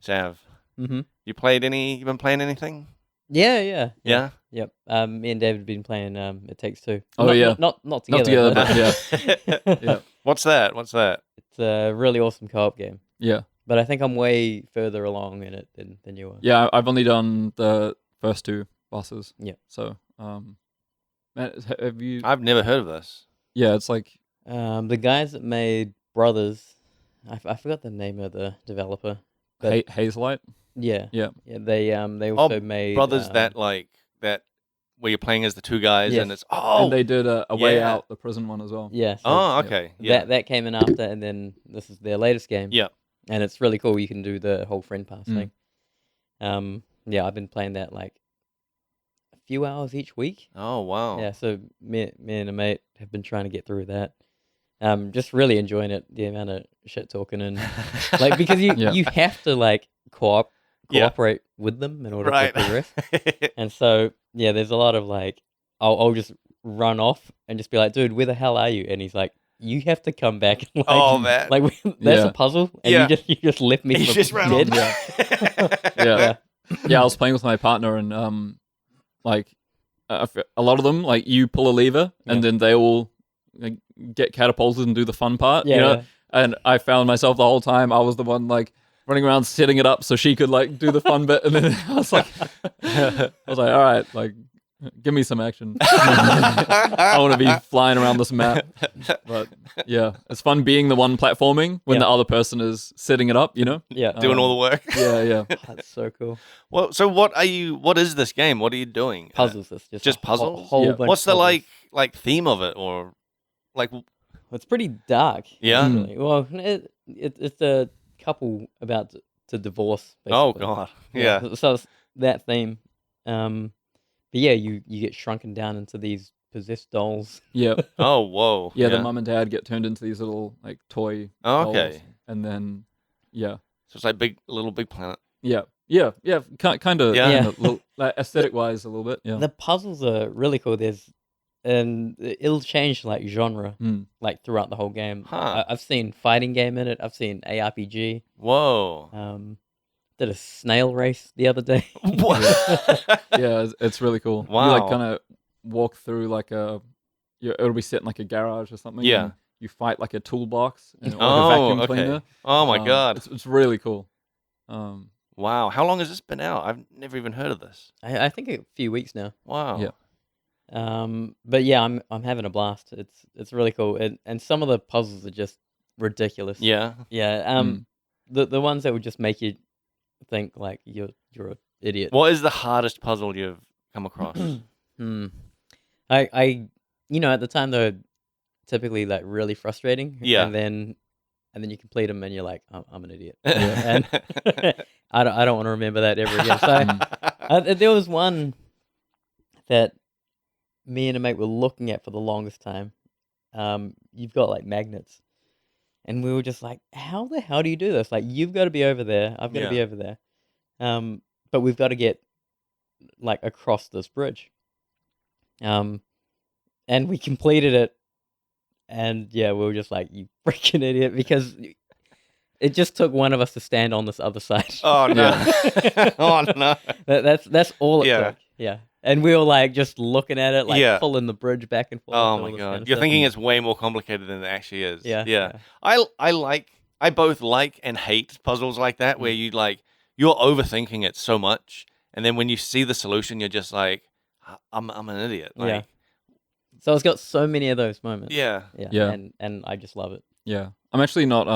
Sav, you been playing anything? Yeah. Yeah? Yep. Me and David have been playing It Takes Two. Oh, Not together. Not together, but yeah. What's that? It's a really awesome co-op game. Yeah. But I think I'm way further along in it than you are. Yeah, I've only done the first 2 bosses. Yeah. So, man, have you... I've never heard of this. Yeah, it's like... the guys that made Brothers, I forgot the name of the developer. Hazelight? Yeah. They also made Brothers that where you're playing as the 2 guys and it's and they did a Way Out, the prison one as well. Yeah. So, okay. Yeah. That came in after, and then this is their latest game. Yeah. And it's really cool. You can do the whole friend pass thing. I've been playing that like a few hours each week. Oh wow. Yeah, so me and a mate have been trying to get through that. Just really enjoying it, the amount of shit talking and like because you have to like cooperate with them in order to progress. And so there's a lot of like I'll just run off and just be like, dude, where the hell are you? And he's like, you have to come back. And, like, man. Like that's a puzzle, and you just left me. You just ran dead. Yeah. I was playing with my partner, and like a lot of them, like you pull a lever, and then they all like, get catapulted and do the fun part. Yeah, you know? yeah. And I found myself the whole time I was the one like running around setting it up so she could like do the fun bit, and then I was like, all right, like. Give me some action. I want to be flying around this map. But yeah, it's fun being the one platforming when the other person is setting it up, you know? Yeah. Doing all the work. Yeah. That's so cool. Well, so what is this game? What are you doing? Puzzles. It's just puzzles? Whole bunch What's of the puzzles. like theme of it, or like? It's pretty dark. Yeah. Actually. Well, it's a couple about to divorce. Basically. Oh god. Yeah. So it's that theme. But yeah, you get shrunken down into these possessed dolls. Yeah. Oh whoa. Yeah, the mum and dad get turned into these little like toy dolls. Okay. And then So it's like Little Big Planet. Yeah. Kind of like aesthetic wise a little bit. Yeah. The puzzles are really cool. And it'll change like genre like throughout the whole game. Huh. I've seen fighting game in it. I've seen ARPG. Whoa. Did a snail race the other day. Yeah, it's really cool. Wow. You like kind of walk through like it'll be set in like a garage or something. Yeah. And you fight like a toolbox and like a Oh, vacuum okay. cleaner. Oh my god. It's really cool. Wow. How long has this been out? I've never even heard of this. I think a few weeks now. Wow. Yeah. But yeah, I'm having a blast. It's really cool, and some of the puzzles are just ridiculous. Yeah. Yeah. The ones that would just make you think like you're an idiot. What is the hardest puzzle you've come across? I at the time they're typically like really frustrating. Yeah. And then you complete them and you're like, I'm an idiot. And I don't want to remember that ever again. So there was one that me and a mate were looking at for the longest time. You've got like magnets. And we were just like, how the hell do you do this? Like, you've got to be over there. I've got to be over there. But we've got to get, like, across this bridge. And we completed it. And, yeah, we were just like, you freaking idiot. Because it just took one of us to stand on this other side. Oh, no. Oh, no. That's all it Yeah. took. Yeah. And we were, like, just looking at it, like, pulling the bridge back and forth. Oh, and all my this God. kind of You're stuff. thinking it's way more complicated than it actually is. Yeah. I both like and hate puzzles like that, where you're overthinking it so much, and then when you see the solution, you're just like, I'm an idiot. Like, Yeah. So it's got so many of those moments. Yeah. Yeah. And I just love it. Yeah. I'm actually not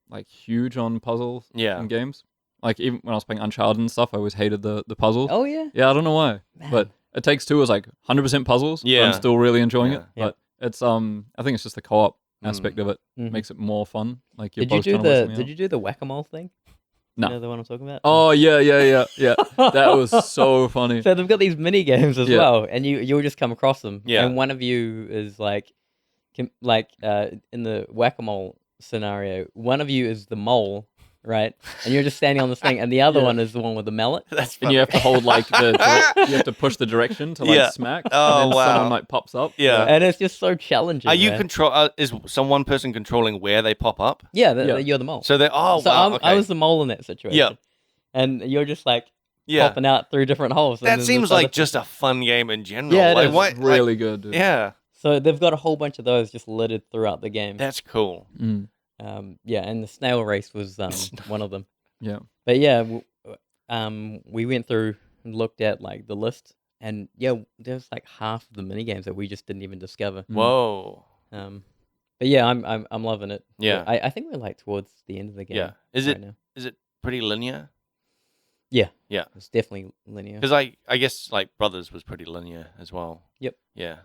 like huge on puzzles in games. Like even when I was playing Uncharted and stuff, I always hated the puzzles. Oh yeah. Yeah, I don't know why. Man. But It Takes Two is like 100% puzzles. But Yeah. I'm still really enjoying it. Yeah. But it's I think it's just the co-op aspect of it makes it more fun. Like you're both trying to work something Did out. you do the whack-a-mole thing? No. You know the one I'm talking about? Oh yeah. That was so funny. So they've got these mini games as well, and you'll just come across them. Yeah. And one of you is like in the whack-a-mole scenario, one of you is the mole, right? And you're just standing on this thing, and the other one is the one with the mallet. That's And you have to hold like you have to push the direction to like smack. Oh, and then wow. someone like pops up. Yeah. And it's just so challenging. Are you man. is one person controlling where they pop up? Yeah, you're the mole. So they're I okay. was the mole in that situation. Yeah. And you're just like Yeah. popping out through different holes. and That then seems this like other- just a fun game in general. Yeah, it like, is. why- It's really good. Dude. Yeah. So they've got a whole bunch of those just littered throughout the game. That's cool. Mm. And the snail race was one of them. Yeah. But yeah, we went through and looked at like the list, and yeah, there's like half of the mini games that we just didn't even discover. Whoa. But yeah, I'm loving it. Yeah. I think we're like towards the end of the game. Yeah. Is right it now. is it pretty linear? Yeah. Yeah. It's definitely linear. Because I guess like Brothers was pretty linear as well. Yep. Yeah.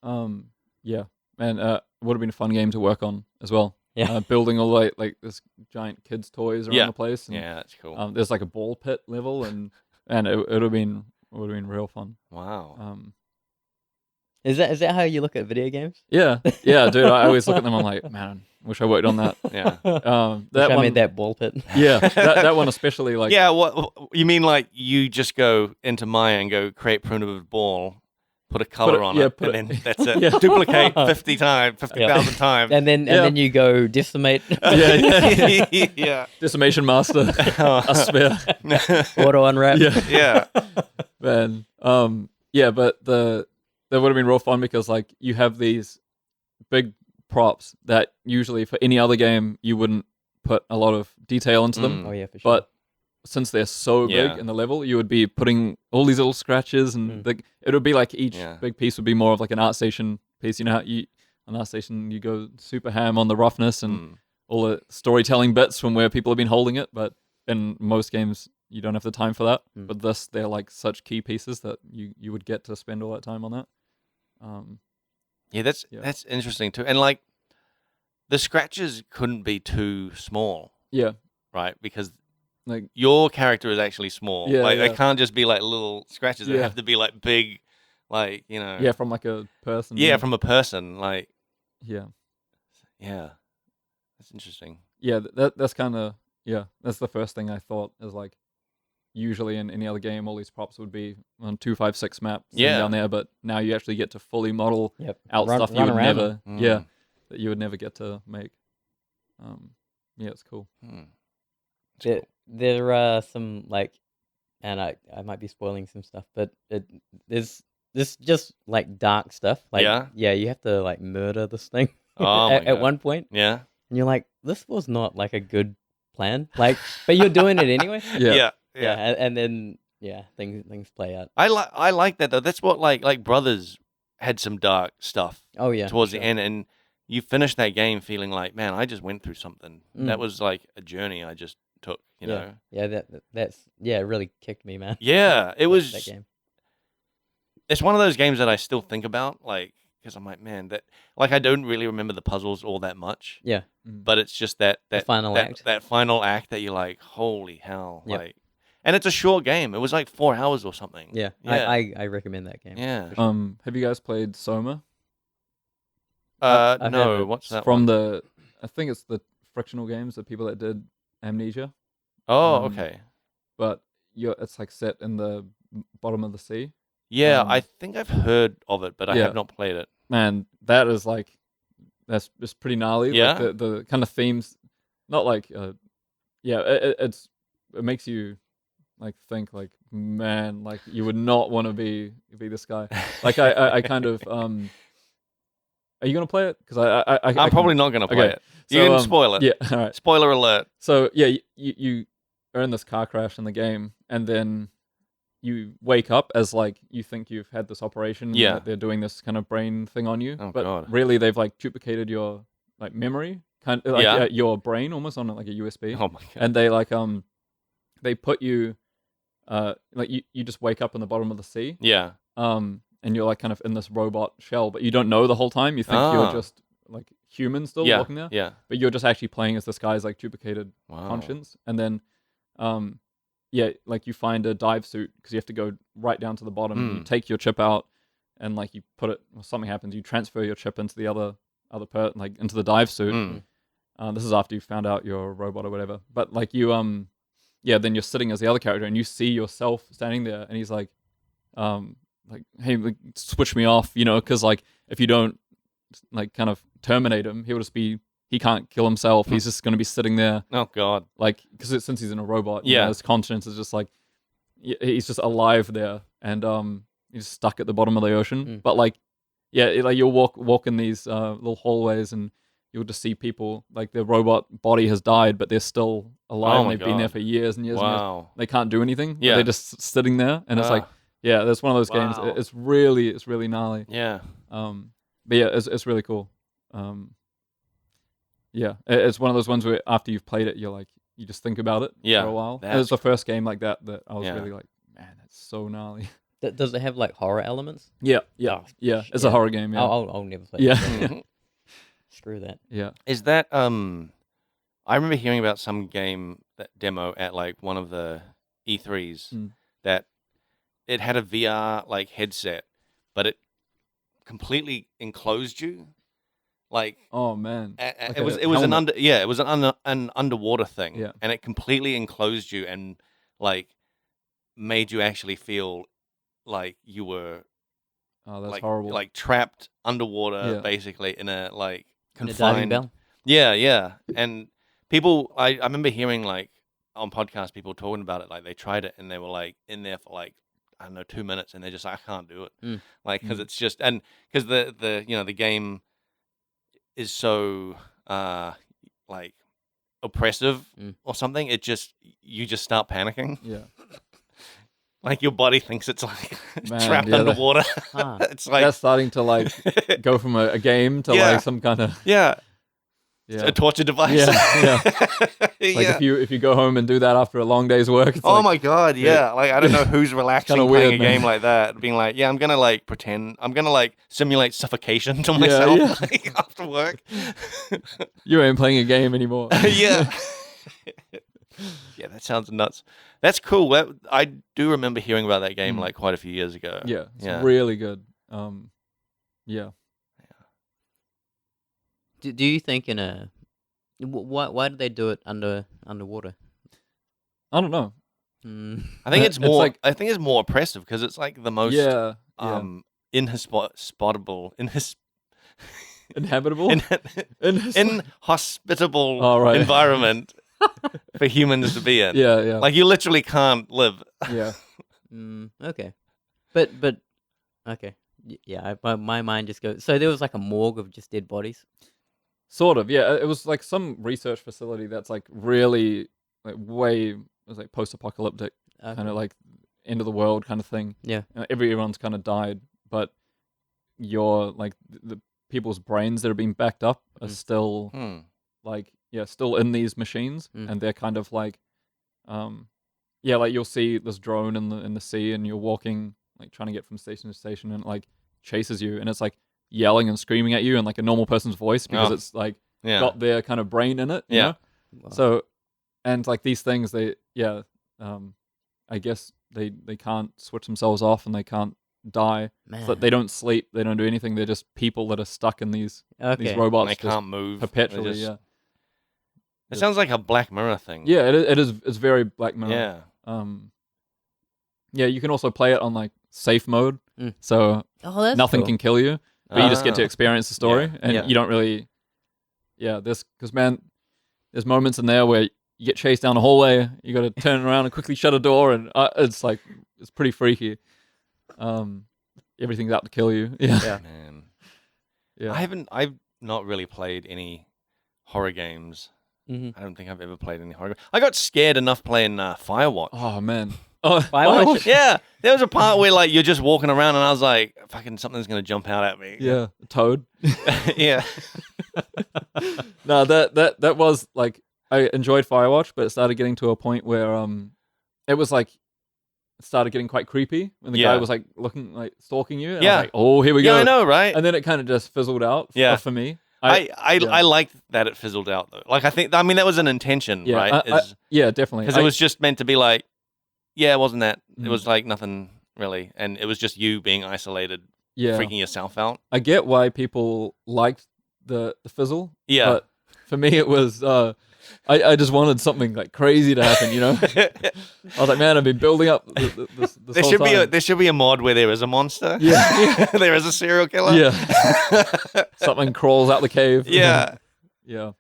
Yeah. Man, would have been a fun game to work on as well. Yeah. Building all like this giant kids' toys around the place. And, Yeah, that's cool. there's like a ball pit level, and it would have been would have been real fun. Wow. Is that how you look at video games? Yeah, dude. I always look at them. I'm like, man, wish I worked on that. Yeah. That I made that ball pit. Yeah, that one especially. Like, yeah. What you mean? Like you just go into Maya and go create primitive ball, put a color on it, and then that's it. Yeah. Duplicate 50,000 times, and then you go decimate. yeah. Decimation Master, a spare, auto unwrap. Yeah. Man, yeah, but that would have been real fun because like you have these big props that usually for any other game you wouldn't put a lot of detail into them. Oh yeah, for sure. But since they're so big in the level, you would be putting all these little scratches, and it would be like each big piece would be more of like an art station piece. You know how an art station you go super ham on the roughness and all the storytelling bits from where people have been holding it, but in most games you don't have the time for that. But they're like such key pieces that you would get to spend all that time on that. That's interesting too. And like the scratches couldn't be too small. Yeah. Right? Because like your character is actually small. Yeah, like yeah. they can't just be like little scratches. They Yeah. have to be like big, like, you know. Yeah, from like a person. Yeah, from a person. Like Yeah. Yeah. That's interesting. Yeah, that's kind of that's the first thing I thought is like usually in any other game all these props would be on 256 map down there, but now you actually get to fully model out stuff you would never that you would never get to make. Yeah, it's cool. There are some like, and I might be spoiling some stuff, but there's this just like dark stuff. Like you have to like murder this thing at one point. Yeah. And you're like, this was not like a good plan. Like, but you're doing it anyway. Yeah. And then things play out. I like that though. That's what like Brothers had some dark stuff. Oh yeah. Towards the end, and you finish that game feeling like, man, I just went through something. That was like a journey I just took. You know. Yeah. That's it really kicked me, man. Yeah, it was. That game. It's one of those games that I still think about, like, because I'm like, man, that like I don't really remember the puzzles all that much. Yeah. But it's just that final act. That final act that you're like, holy hell, like. And it's a short game. It was like 4 hours or something. Yeah. I recommend that game. Yeah. Sure. Have you guys played Soma? No. What's that? From I think it's the Frictional Games, the people that did Amnesia. Oh, okay. But it's like set in the bottom of the sea. Yeah, I think I've heard of it, but I have not played it. Man, that is like that's pretty gnarly. Yeah. Like the kind of themes, not like it makes you like think like, man, like you would not want to be this guy. Like I kind of are you gonna play it? Because I'm probably not gonna play it. You can spoil it. Yeah, all right. Spoiler alert. So yeah, you are in this car crash in the game, and then you wake up as like you think you've had this operation. Yeah, that they're doing this kind of brain thing on you. Oh, but God. Really they've like duplicated your like memory, kind of like your brain almost on like a USB. Oh my God. And they like they put you like you just wake up in the bottom of the sea. Yeah. And you're like kind of in this robot shell, but you don't know the whole time. You think you're just like human still walking there. Yeah. But you're just actually playing as this guy's like duplicated conscience. And then like you find a dive suit because you have to go right down to the bottom. And you take your chip out and like you put it, or something happens, you transfer your chip into the other like into the dive suit. This is after you found out you're a robot or whatever. But like you then you're sitting as the other character and you see yourself standing there and he's like hey, like, switch me off, you know, because like if you don't like kind of terminate him, he can't kill himself. He's just going to be sitting there. Oh God. Like, because since he's in a robot, you know, his conscience is just like, he's just alive there. And he's stuck at the bottom of the ocean. But like, like you'll walk in these little hallways and you'll just see people, like their robot body has died, but they're still alive. And they've been there for years and years and years. They can't do anything. Yeah. They're just sitting there. And it's like, that's one of those games. It's really gnarly. Yeah. But yeah, it's really cool. Yeah, it's one of those ones where after you've played it, you're like, you just think about it for a while. It was the first game like that I was really like, man, that's so gnarly. Does it have like horror elements? Yeah. It's a horror game. Yeah. I'll never play. Yeah. Screw that. Yeah. Is that I remember hearing about some game that demo at like one of the E3s that it had a VR like headset, but it completely enclosed you. Like, oh man, it was an underwater thing, and it completely enclosed you and like made you actually feel like you were that's horrible, like trapped underwater, basically in a like confined. In a diving bell. Yeah, and people, I remember hearing like on podcasts people talking about it, like they tried it and they were like in there for like, I don't know, 2 minutes, and they're just like, I can't do it, like because it's just, and because the the game is so like oppressive or something, you just start panicking. Yeah. Like your body thinks it's like trapped underwater. It's like that's starting to like go from a game to like some kind of a torture device. Like if you go home and do that after a long day's work. It's my god, like I don't know who's relaxing playing weird, a game like that, being like, I'm gonna like pretend, I'm gonna like simulate suffocation to myself like, after work. You ain't playing a game anymore. Yeah, that sounds nuts. That's cool. I do remember hearing about that game like quite a few years ago. Yeah, it's really good. Do you think why did they do it underwater? I don't know. I think it's more. I think it's more oppressive because it's like the most inhospitable environment for humans to be in. Yeah. Like you literally can't live. Yeah. Okay. But okay. Yeah, my mind just goes. So there was like a morgue of just dead bodies. Sort of, yeah. It was like some research facility that's like really like it was like post-apocalyptic, kind of like end of the world kind of thing. Yeah. Everyone's kind of died, but your like the people's brains that are being backed up are still like still in these machines, and they're kind of like like you'll see this drone in the sea, and you're walking like trying to get from station to station, and it like chases you, and it's like yelling and screaming at you in like a normal person's voice because it's like got their kind of brain in it. You know? Wow. So, and like these things, I guess they can't switch themselves off and they can't die. Man. So they don't sleep. They don't do anything. They're just people that are stuck in these robots. And they can't move perpetually. It sounds like a Black Mirror thing. Yeah, it is. It's very Black Mirror. Yeah. You can also play it on like safe mode, so nothing can kill you. But you just get to experience the story, and you don't really, because man, there's moments in there where you get chased down a hallway, you got to turn around and quickly shut a door, and it's pretty freaky. Everything's out to kill you. Yeah. Man. Yeah. I've not really played any horror games. I don't think I've ever played any horror. I got scared enough playing Firewatch. Oh man. Firewatch? Yeah, there was a part where like you're just walking around, and I was like, "Fucking something's gonna jump out at me." Yeah, a toad. Yeah. No, that was like I enjoyed Firewatch, but it started getting to a point where it was like it started getting quite creepy when the guy was like looking like stalking you. And I was like, oh, here we go. Yeah, I know, right? And then it kind of just fizzled out. For me. I liked that it fizzled out though. Like I mean that was an intention, right? Definitely. Because it was just meant to be like. Yeah, it wasn't that. It was like nothing really. And it was just you being isolated, freaking yourself out. I get why people liked the fizzle. Yeah. But for me, it was, I just wanted something like crazy to happen, you know? I was like, man, I've been building up this whole time. There should be a mod where there is a monster. Yeah. There is a serial killer. Yeah. Something crawls out the cave. Yeah. Yeah.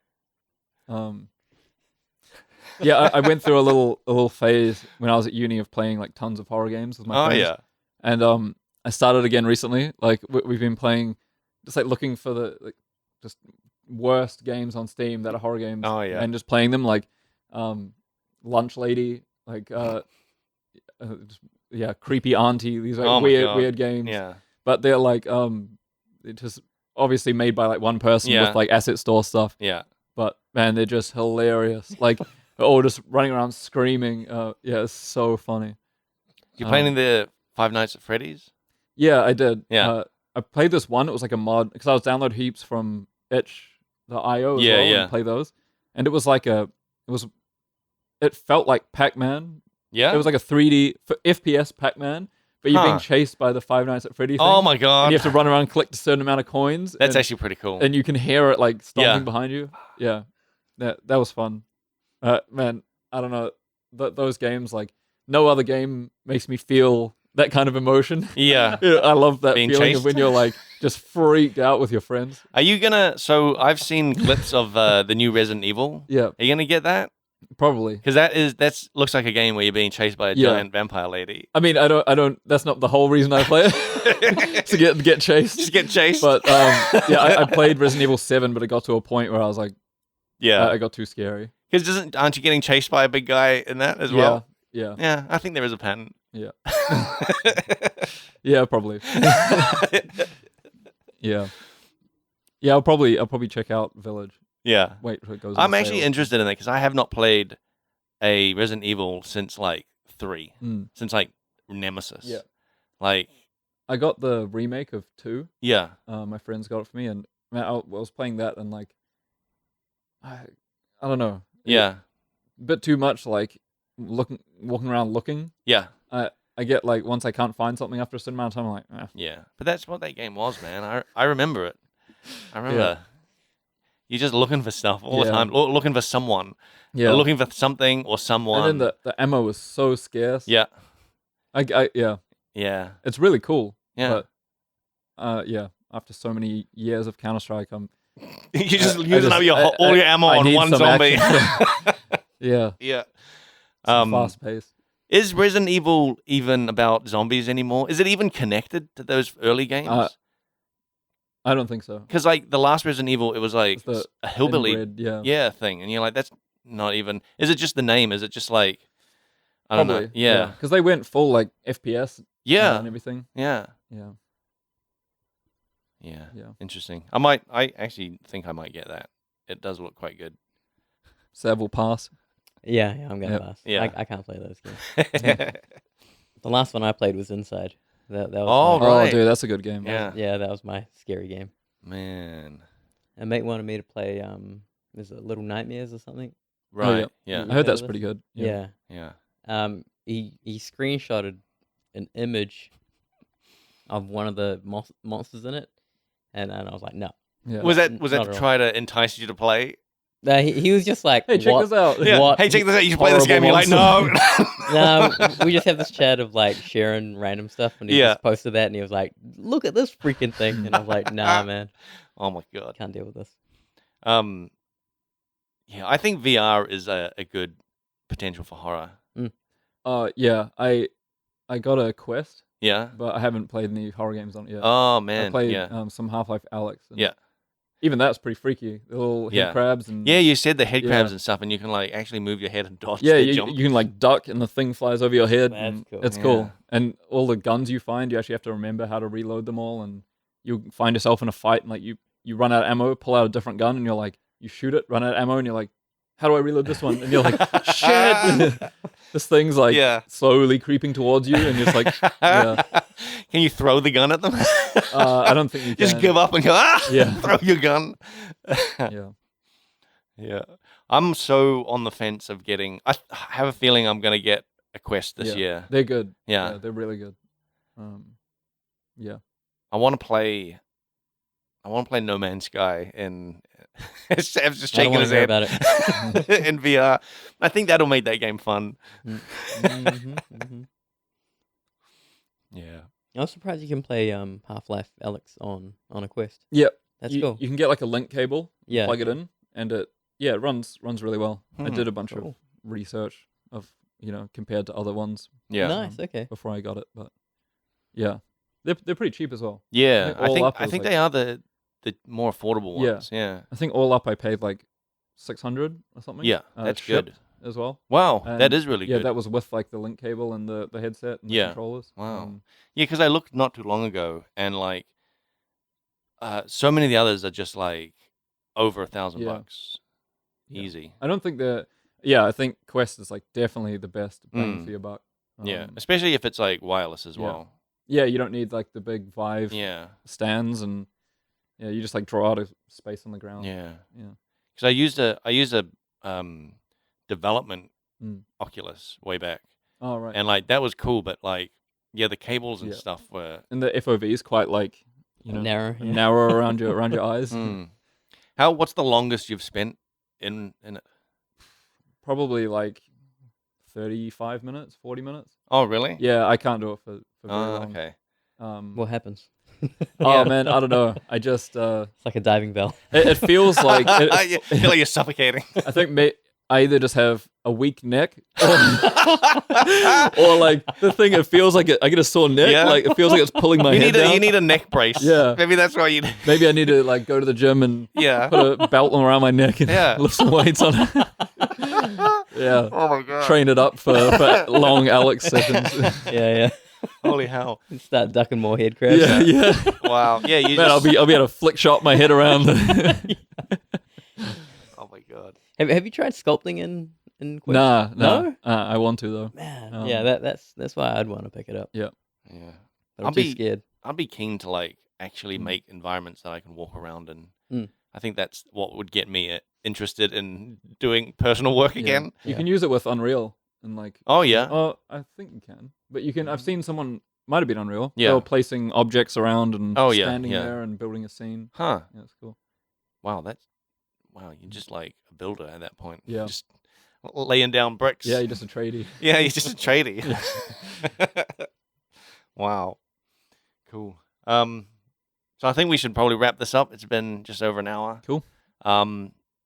Yeah, I went through a little phase when I was at uni of playing like tons of horror games with my friends. Yeah. And I started again recently. Like we've been playing, just like looking for the like just worst games on Steam that are horror games. Oh yeah. And just playing them like Lunch Lady, like Creepy Auntie. These like weird games. Yeah. But they're like they're just obviously made by like one person with like asset store stuff. Yeah. But man, they're just hilarious. Like. Oh, just running around screaming. It's so funny. You playing the Five Nights at Freddy's? Yeah, I did. Yeah. I played this one. It was like a mod because I was downloading heaps from itch.io and play those. And it was like it felt like Pac-Man. Yeah. It was like a 3D FPS Pac-Man, but you're being chased by the Five Nights at Freddy thing. Oh my god! And you have to run around and collect a certain amount of coins. That's actually pretty cool. And you can hear it like stomping behind you. Yeah, that was fun. Man, I don't know. Those games, like no other game makes me feel that kind of emotion. Yeah. I love that Being feeling chased. of when you're like just freaked out with your friends. Are you gonna? So I've seen clips of the new Resident Evil. Yeah. Are you gonna get that? Probably. Because that looks like a game where you're being chased by a giant vampire lady. I mean, I don't. That's not the whole reason I play it. To get chased. Just get chased. But I played Resident Evil 7, but it got to a point where I was like, I got too scary. Because aren't you getting chased by a big guy in that as well? Yeah. Yeah, I think there is a pattern. Yeah. Yeah, probably. Yeah. Yeah, I'll probably check out Village. Yeah. Wait till it goes. I'm actually interested in that because I have not played a Resident Evil since like 3. Since like Nemesis. Yeah. Like I got the remake of 2. Yeah. My friends got it for me, and man, I was playing that, and like, I don't know. Yeah. A bit too much, like walking around looking. Yeah. I get like once I can't find something after a certain amount of time, I'm like, Yeah. But that's what that game was, man. I remember it. I remember. You're just looking for stuff all the time, looking for someone. Yeah. Or looking for something or someone. And then the ammo was so scarce. Yeah. Yeah. Yeah. It's really cool. Yeah. But after so many years of Counter-Strike, I'm You're just using up all your ammo on one zombie. Yeah. Yeah. Fast paced. Is Resident Evil even about zombies anymore? Is it even connected to those early games? I don't think so. Because like the last Resident Evil, it was like a hillbilly thing, and you're like, that's not even. Is it just the name? Is it just like I don't know? Yeah, because they went full like FPS. Yeah, and everything. Yeah. Interesting. I actually think I might get that. It does look quite good. Sav will pass. Yeah, I'm gonna pass. Yeah, I can't play those games. The last one I played was Inside. That was right. Oh, dude, that's a good game. Yeah, that was my scary game. Man. And mate wanted me to play is it Little Nightmares or something? Right. Oh, yeah. I heard that's pretty good. Yeah. He screenshotted an image of one of the monsters in it, and I was like, no. Yeah. Was that to try to entice you to play? He was just like, hey, check this out. Yeah. Hey, check this out. You should play this game. You're like, no. No, we just have this chat of like sharing random stuff, and he just posted that, and he was like, look at this freaking thing, and I was like, nah, man. Oh my god, can't deal with this. Yeah, I think VR is a good potential for horror. Yeah, I got a Quest. Yeah, but I haven't played any horror games on it yet. Oh man, I played some Half-Life Alyx. Yeah. Even that's pretty freaky. The little head crabs and you said the head crabs and stuff, and you can like actually move your head and dodge. Yeah, you can like duck, and the thing flies over your head. That's cool. It's cool. And all the guns you find, you actually have to remember how to reload them all, and you find yourself in a fight, and like you run out of ammo, pull out a different gun, and you're like, you shoot it, run out of ammo, and you're like, how do I reload this one? And you're like, shit. This thing's like slowly creeping towards you, and you're just like, Can you throw the gun at them? I don't think you can. Just give up and go, throw your gun. Yeah. I'm so on the fence of getting, I have a feeling I'm going to get a Quest this year. They're good. Yeah. They're really good. I want to play No Man's Sky and Sam's just shaking his head about it. in VR. I think that'll make that game fun. Yeah. I was surprised you can play Half-Life Alyx on a Quest. Yep. That's cool. You can get like a link cable, plug it Mm-hmm. in, and it runs really well. I did a bunch of research of, compared to other ones. Yeah. Nice, okay. Before I got it, but yeah. They're pretty cheap as well. Yeah. I think they are the more affordable ones. Yeah. I think all up I paid like $600 or something. Yeah, that's good as well. Wow, that is really good. Yeah, that was with like the link cable and the headset and the controllers. Wow. Yeah, because I looked not too long ago, and like so many of the others are just like over $1,000 easy. I don't think I think Quest is like definitely the best bang for your buck. Especially if it's like wireless as well. Yeah, you don't need like the big Vive stands, and you just like draw out a space on the ground. Yeah. Because I used a development Oculus way back. Oh right. And like that was cool, but like Yeah, the cables and stuff were. And the FOV is quite like narrow around your eyes. What's the longest you've spent in it? Probably like 35 minutes, 40 minutes. Oh, really? Yeah, I can't do it for very long. Okay. What happens? Oh man, I don't know. I just it's like a diving bell. It feels like You feel like you're suffocating. I think I either just have a weak neck, or like the thing. It feels like I get a sore neck. Yeah. Like it feels like it's pulling my head down. You need a neck brace. Yeah. Maybe that's why you. Maybe I need to like go to the gym and put a belt around my neck and lift some weights on it. Yeah. Oh my god. Train it up for long Alex sessions. Yeah. Holy hell. Start ducking more head crabs. Yeah. Wow. Yeah. Man, I'll be able to flick shot my head around. Oh my god. Have you tried sculpting in Quest? No. I want to though. Man, yeah, that's why I'd want to pick it up. Yeah. But I'm too scared. I'd be keen to like actually make environments that I can walk around in. I think that's what would get me interested in doing personal work again. You can use it with Unreal and like. Oh yeah. Oh, I think you can. But you can. I've seen someone might have been Unreal. Yeah. They were placing objects around and standing yeah. there and building a scene. Huh. Yeah, that's cool. Wow. You're just like a builder at that point. Yeah. Just laying down bricks. Yeah, you're just a tradie. Yeah, he's just a tradie. Wow. Cool. So I think we should probably wrap this up. It's been just over an hour. Cool.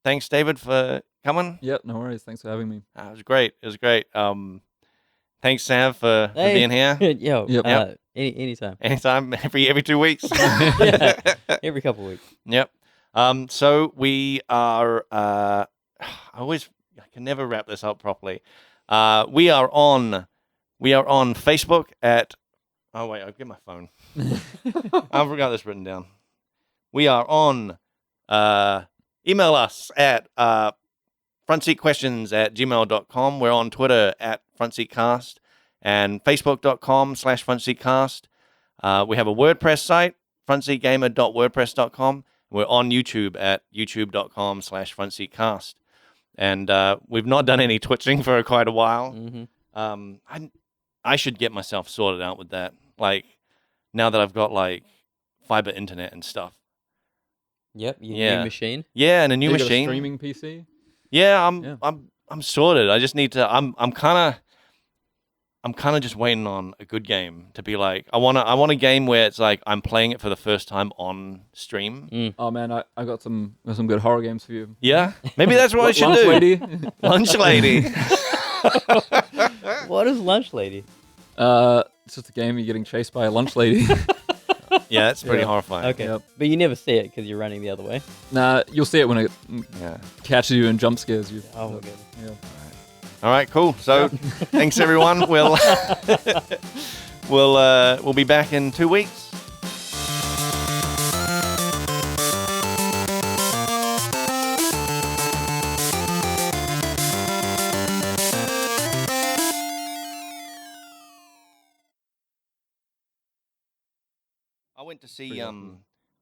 Thanks, David, for coming. Yeah, no worries. Thanks for having me. It was great. Thanks, Sam, for being here. Yo, Yep. Anytime. Anytime, every 2 weeks. Yeah, every couple of weeks. Yep. So we are. I can never wrap this up properly. We are on Facebook at. Oh wait, I'll get my phone. I forgot this written down. We are on. Email us at frontseatquestions@gmail.com. We're on Twitter at frontseatcast and facebook.com/frontseatcast. We have a WordPress site, frontseatgamer.wordpress.com. We're on YouTube at youtube.com/frontseatcast. And we've not done any twitching for quite a while. Mm-hmm. I should get myself sorted out with that. Like, now that I've got, like, fiber internet and stuff. Yep, your new machine. Yeah, and a new You got machine. a streaming PC? Yeah, I'm sorted. I just need to. I'm kind of just waiting on a good game to be like. I want a game where it's like I'm playing it for the first time on stream. Oh man, I got some good horror games for you. Yeah, maybe that's what I should Lunch do. Lady. Lunch Lady. What is Lunch Lady? It's just a game you're getting chased by a lunch lady. Yeah, it's pretty horrifying. Okay, but you never see it because you're running the other way. Nah, you'll see it when it catches you and jump scares you. Oh my goodness. Yeah. All right, cool. So, thanks everyone. We'll be back in 2 weeks.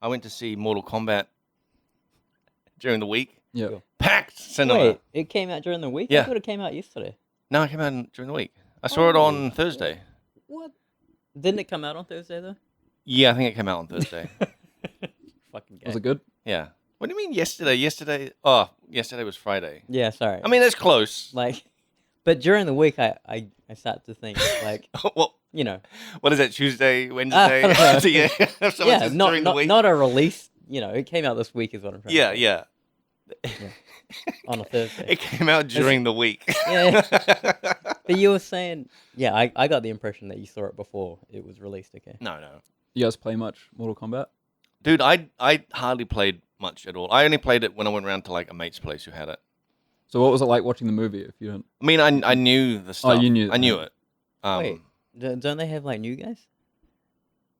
I went to see Mortal Kombat during the week. Yeah. Cool. Packed cinema. Wait, it came out during the week? Yeah. I thought it came out yesterday. No, it came out during the week. I saw it on Thursday. What? Didn't it come out on Thursday though? Yeah, I think it came out on Thursday. Fucking gay. Was it good? Yeah. What do you mean yesterday? Yesterday was Friday. Yeah, sorry. I mean, that's close. Like, but during the week, I start to think like, Well, you know, what is that? Tuesday, Wednesday? So yeah, during the week. not a release. You know, it came out this week is what I'm trying. to say. Yeah. On a Thursday. It came out during the week. Yeah. But you were saying, yeah, I got the impression that you saw it before it was released. Okay. No. You guys play much Mortal Kombat? Dude, I hardly played much at all. I only played it when I went around to like a mate's place who had it. So what was it like watching the movie? If you don't, I mean, I knew the stuff. Oh, you knew. I knew it. Wait, don't they have like new guys?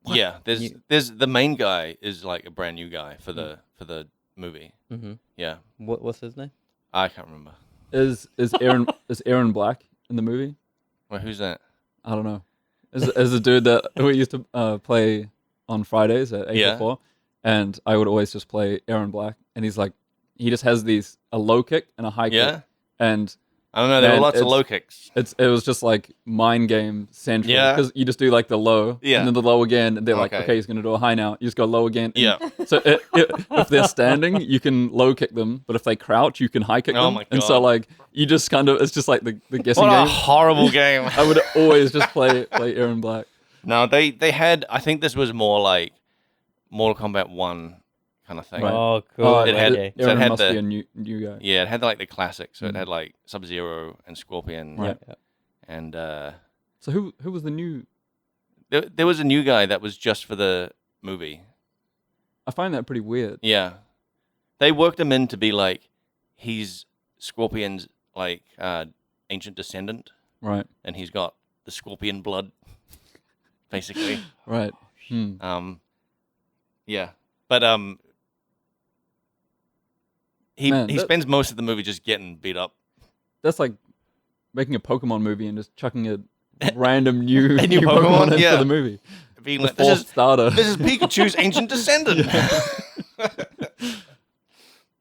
Yeah, there's the main guy is like a brand new guy for the movie. Mm-hmm. Yeah. What's his name? I can't remember. is Aaron Black in the movie? Well, who's that? I don't know. As a dude that we used to play on Fridays at 8 and I would always just play Aaron Black, and he's like, he just has a low kick and a high kick, and I don't know. There were lots of low kicks. It was just like mind game central. Yeah. Because you just do like the low, and then the low again, and they're like, okay, he's gonna do a high now. You just go low again. Yeah. So if they're standing, you can low kick them, but if they crouch, you can high kick them. Oh my God. And so like you just kind of, it's just like the guessing What game. a horrible game. I would always just play Aaron Black. No, they had. I think this was more like Mortal Kombat 1 kind of thing. Right. Oh, cool. It had- Okay. So it Aaron had must the- be a new guy. Yeah, it had like the classic. So it had like Sub-Zero and Scorpion. Right. And So who was the new? there was a new guy that was just for the movie. I find that pretty weird. Yeah, they worked him in to be like he's Scorpion's like ancient descendant, Right. and he's got the Scorpion blood, basically. Right. Yeah, but he Man, spends most of the movie just getting beat up. That's like making a Pokemon movie and just chucking a random new new Pokemon? into Yeah. the movie. Being The like, fourth starter. this is Pikachu's ancient descendant.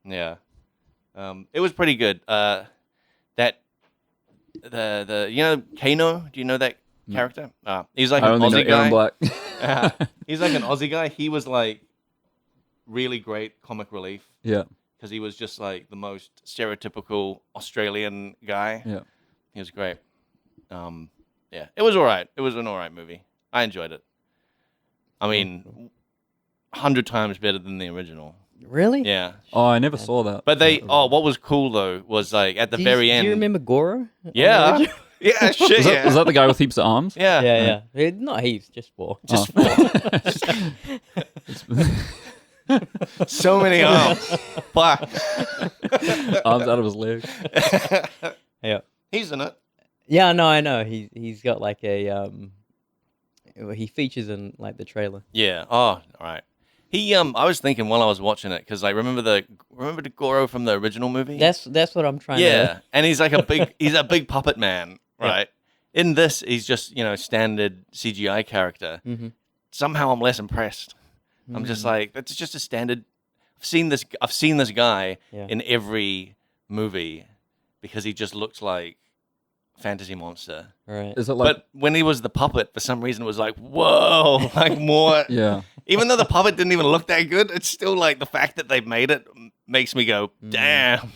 Yeah, it was pretty good. That the you know Kano? Do you know that character? He's like I an only know Aussie Aaron guy. Black. He's like an Aussie guy. He was like really great comic relief Yeah. because he was just like the most stereotypical Australian guy. Yeah. He was great. Yeah, it was all right. It was an all right movie. I enjoyed it. I mean, 100 times better than the original. Really? Yeah. Oh, I never saw that. But what was cool though was like at the very end. Do you remember Goro? Yeah. Yeah, shit. Was that the guy with heaps of arms? Yeah. Yeah. Not heaps, just four. Just so many arms. Fuck. Arms out of his leg. Yeah. He's in it. Yeah, no, I know. He's got like a he features in like the trailer. Yeah. Oh, all right. He I was thinking while I was watching it because I remember the Goro from the original movie. That's what I'm trying yeah, to. and he's like he's a big puppet man, right? In this, he's just standard CGI character. Mm-hmm. Somehow, I'm less impressed. I'm just like that's just a standard. I've seen this guy in every movie because he just looks like fantasy monster. Right. Is it like? But when he was the puppet, for some reason, it was like, whoa, like more. Yeah. Even though the puppet didn't even look that good, it's still like the fact that they made it makes me go, damn.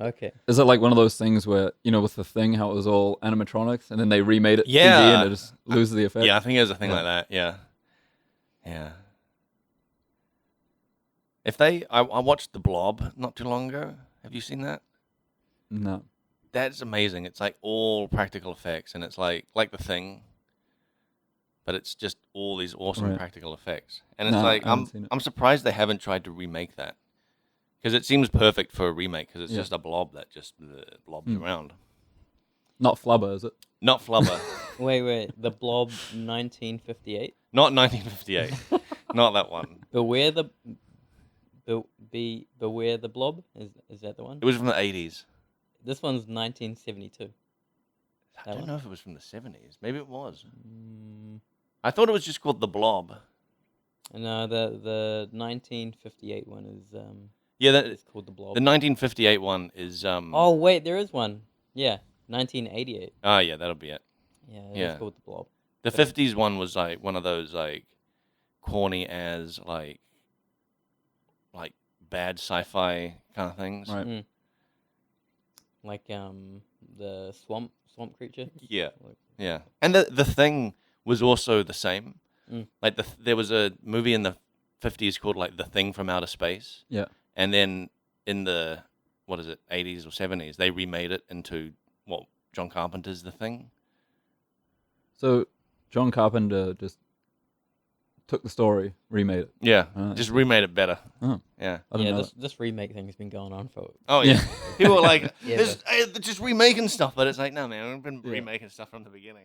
Okay. Is it like one of those things where with the Thing, how it was all animatronics, and then they remade it 3D Yeah. and it just loses the effect? Yeah, I think it was a thing like that. Yeah. Yeah. I watched The Blob not too long ago. Have you seen that? No. That's amazing. It's like all practical effects, and it's like The Thing, but it's just all these awesome Right. practical effects. And it's No, like I haven't seen it. I'm surprised they haven't tried to remake that because it seems perfect for a remake because it's just a blob that just blobs around. Not Flubber, is it? Not Flubber. Wait. The Blob, 1958. Not 1958. Not that one. Beware the Blob. Is that the one? It was from the 80s. This one's 1972. I don't know if it was from the 70s. Maybe it was. I thought it was just called The Blob. No, the 1958 one is Yeah, it's called the Blob. the 1958 one is Oh wait, there is one. Yeah, 1988. Oh yeah, that'll be it. Yeah, Yeah. it's called the Blob. The 50s one was like one of those like corny as like bad sci-fi kind of things. Right. Like the swamp creature. Yeah. Like, Yeah. And the Thing was also the same. Like there was a movie in the 50s called like The Thing from Outer Space. Yeah. And then in the 80s or 70s, they remade it into John Carpenter's The Thing. So John Carpenter just took the story, remade it. Yeah. Right. Just remade it better. Oh. Yeah. I don't know. this remake thing has been going on for. Oh yeah. People are like, Yeah, they're just remaking stuff, but it's like, no man, we've been remaking stuff from the beginning.